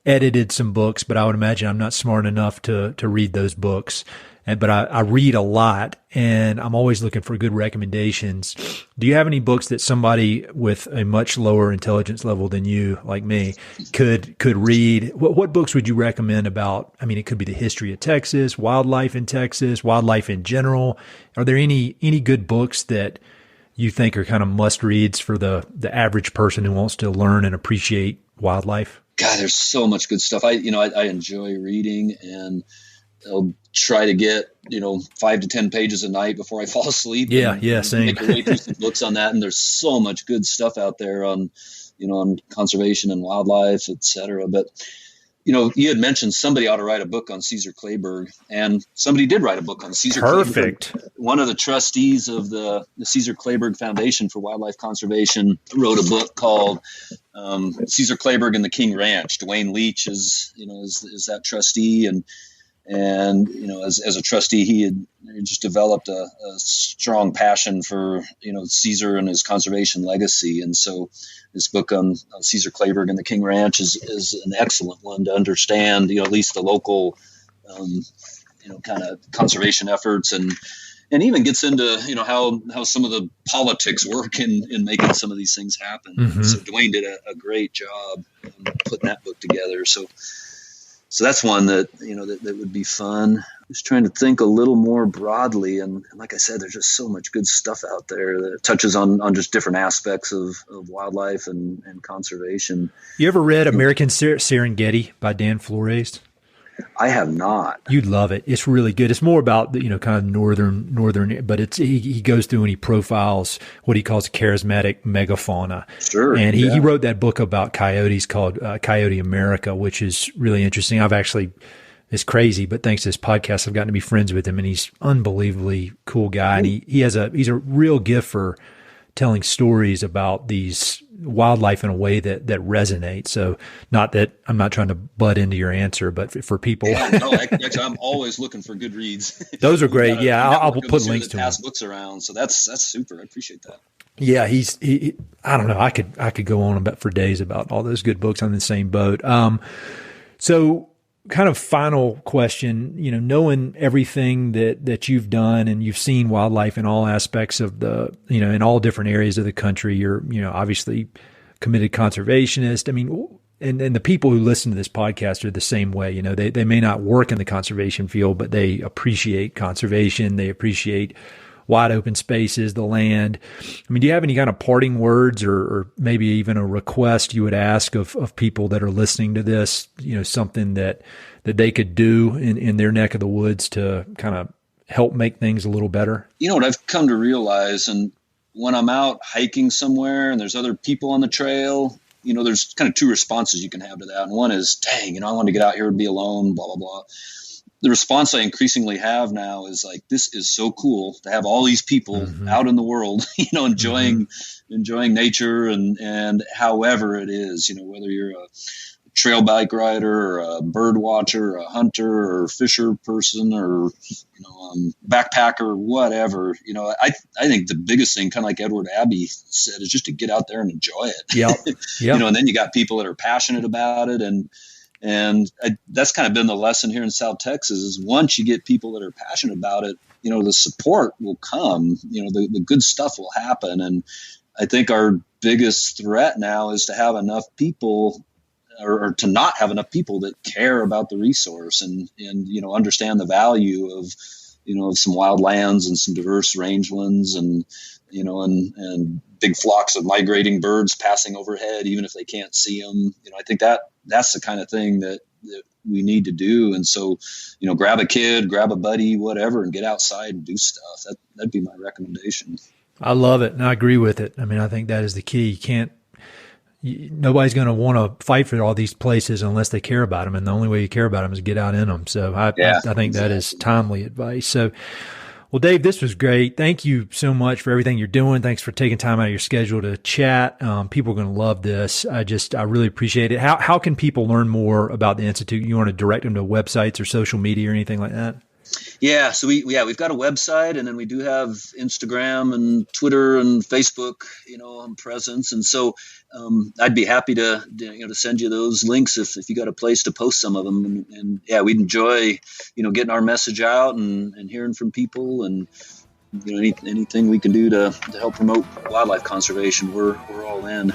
edited some books, but I would imagine I'm not smart enough to read those books. But I read a lot, and I'm always looking for good recommendations. Do you have any books that somebody with a much lower intelligence level than you, like me, could read? What books would you recommend about? I mean, it could be the history of Texas, wildlife in Texas, wildlife in general. Are there any good books that you think are kind of must reads for the average person who wants to learn and appreciate wildlife? God, there's so much good stuff. I enjoy reading, and I'll try to get 5 to 10 pages a night before I fall asleep. Same. Make my way through some books on that, and there's so much good stuff out there on conservation and wildlife, et cetera. But you had mentioned somebody ought to write a book on Cesar Clayburgh, and somebody did write a book on Cesar. Perfect. Clayburgh. One of the trustees of the Cesar Clayburgh Foundation for Wildlife Conservation wrote a book called Cesar Clayburgh and the King Ranch. Dwayne Leach is that trustee, and as a trustee, he had just developed a strong passion for Cesar and his conservation legacy. And so this book on Cesar Clayburgh and the King Ranch is an excellent one to understand at least the local kind of conservation efforts, and even gets into how some of the politics work in making some of these things happen. Mm-hmm. So Dwayne did a great job putting that book together. So that's one that that would be fun. Just trying to think a little more broadly, and like I said, there's just so much good stuff out there that touches on just different aspects of wildlife and conservation. You ever read American Serengeti by Dan Flores? I have not. You'd love it. It's really good. It's more about the, kind of northern, but he goes through and he profiles what he calls charismatic megafauna. Sure. And he wrote that book about coyotes called Coyote America, which is really interesting. It's crazy, but thanks to this podcast, I've gotten to be friends with him, and he's unbelievably cool guy. And he's a real gift for telling stories about these wildlife in a way that resonates. So not that I'm not trying to butt into your answer, but for people. Actually, I'm always looking for good reads. Those are great. I'll put links to pass books around. So that's super. I appreciate that. Yeah. He I don't know. I could go on for days about all those good books. I'm in the same boat. So kind of final question, knowing everything that you've done, and you've seen wildlife in all aspects of in all different areas of the country, you're, obviously committed conservationist. I mean, and the people who listen to this podcast are the same way. They may not work in the conservation field, but they appreciate conservation. They appreciate wide open spaces, the land. I mean, do you have any kind of parting words or maybe even a request you would ask of people that are listening to this, something that they could do in their neck of the woods to kind of help make things a little better? What I've come to realize, and when I'm out hiking somewhere and there's other people on the trail, there's kind of two responses you can have to that. And one is, dang, I want to get out here and be alone, blah, blah, blah. The response I increasingly have now is like, this is so cool to have all these people mm-hmm. out in the world, enjoying nature and however it is, whether you're a trail bike rider or a bird watcher, or a hunter or fisher person, or backpacker, or whatever. I think the biggest thing, kind of like Edward Abbey said, is just to get out there and enjoy it. Yep. And then you got people that are passionate about it, and that's kind of been the lesson here in South Texas. Is once you get people that are passionate about it, the support will come. The good stuff will happen, and I think our biggest threat now is to have enough people, or to not have enough people that care about the resource and understand the value of some wild lands and some diverse rangelands and big flocks of migrating birds passing overhead, even if they can't see them. I think that's the kind of thing that we need to do. And so, grab a kid, grab a buddy, whatever, and get outside and do stuff. That'd be my recommendation. I love it, and I agree with it. I mean, I think that is the key. Nobody's going to want to fight for all these places unless they care about them, and the only way you care about them is get out in them. So I think that is timely advice. So, well, Dave, this was great. Thank you so much for everything you're doing. Thanks for taking time out of your schedule to chat. People are going to love this. I really appreciate it. How can people learn more about the Institute? You want to direct them to websites or social media or anything like that? Yeah, so we've got a website, and then we do have Instagram and Twitter and Facebook, presence. And so I'd be happy to send you those links if you got a place to post some of them. And we'd enjoy getting our message out and hearing from people, and anything we can do to help promote wildlife conservation, we're all in.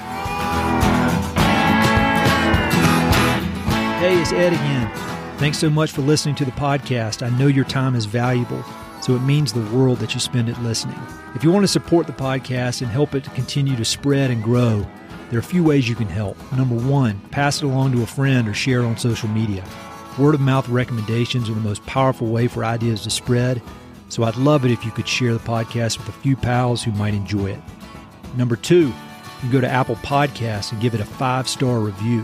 Hey, it's Ed again. Thanks so much for listening to the podcast. I know your time is valuable, so it means the world that you spend it listening. If you want to support the podcast and help it to continue to spread and grow, there are a few ways you can help. Number one, pass it along to a friend or share it on social media. Word of mouth recommendations are the most powerful way for ideas to spread, so I'd love it if you could share the podcast with a few pals who might enjoy it. Number two, you can go to Apple Podcasts and give it a 5-star review.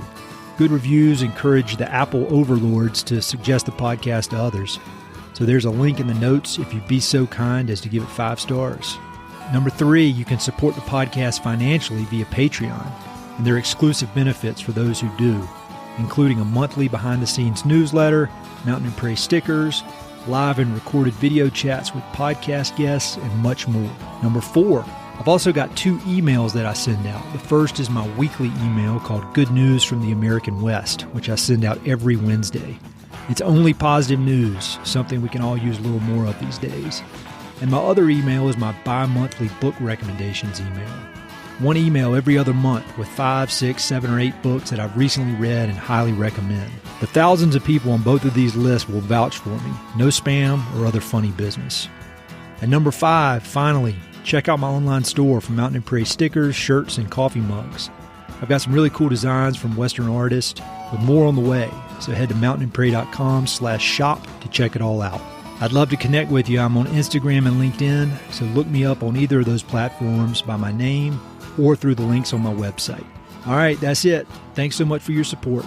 Good reviews encourage the Apple overlords to suggest the podcast to others. So there's a link in the notes if you'd be so kind as to give it 5 stars. Number 3, you can support the podcast financially via Patreon, and there are exclusive benefits for those who do, including a monthly behind-the-scenes newsletter, Mountain and Prairie stickers, live and recorded video chats with podcast guests, and much more. Number 4, I've also got 2 emails that I send out. The first is my weekly email called Good News from the American West, which I send out every Wednesday. It's only positive news, something we can all use a little more of these days. And my other email is my bi-monthly book recommendations email. One email every other month with 5, 6, 7, or 8 books that I've recently read and highly recommend. The thousands of people on both of these lists will vouch for me. No spam or other funny business. And number 5, finally, check out my online store for Mountain and Prairie stickers, shirts, and coffee mugs. I've got some really cool designs from Western artists, with more on the way. So head to mountainandprairie.com/shop to check it all out. I'd love to connect with you. I'm on Instagram and LinkedIn, so look me up on either of those platforms by my name or through the links on my website. All right, that's it. Thanks so much for your support.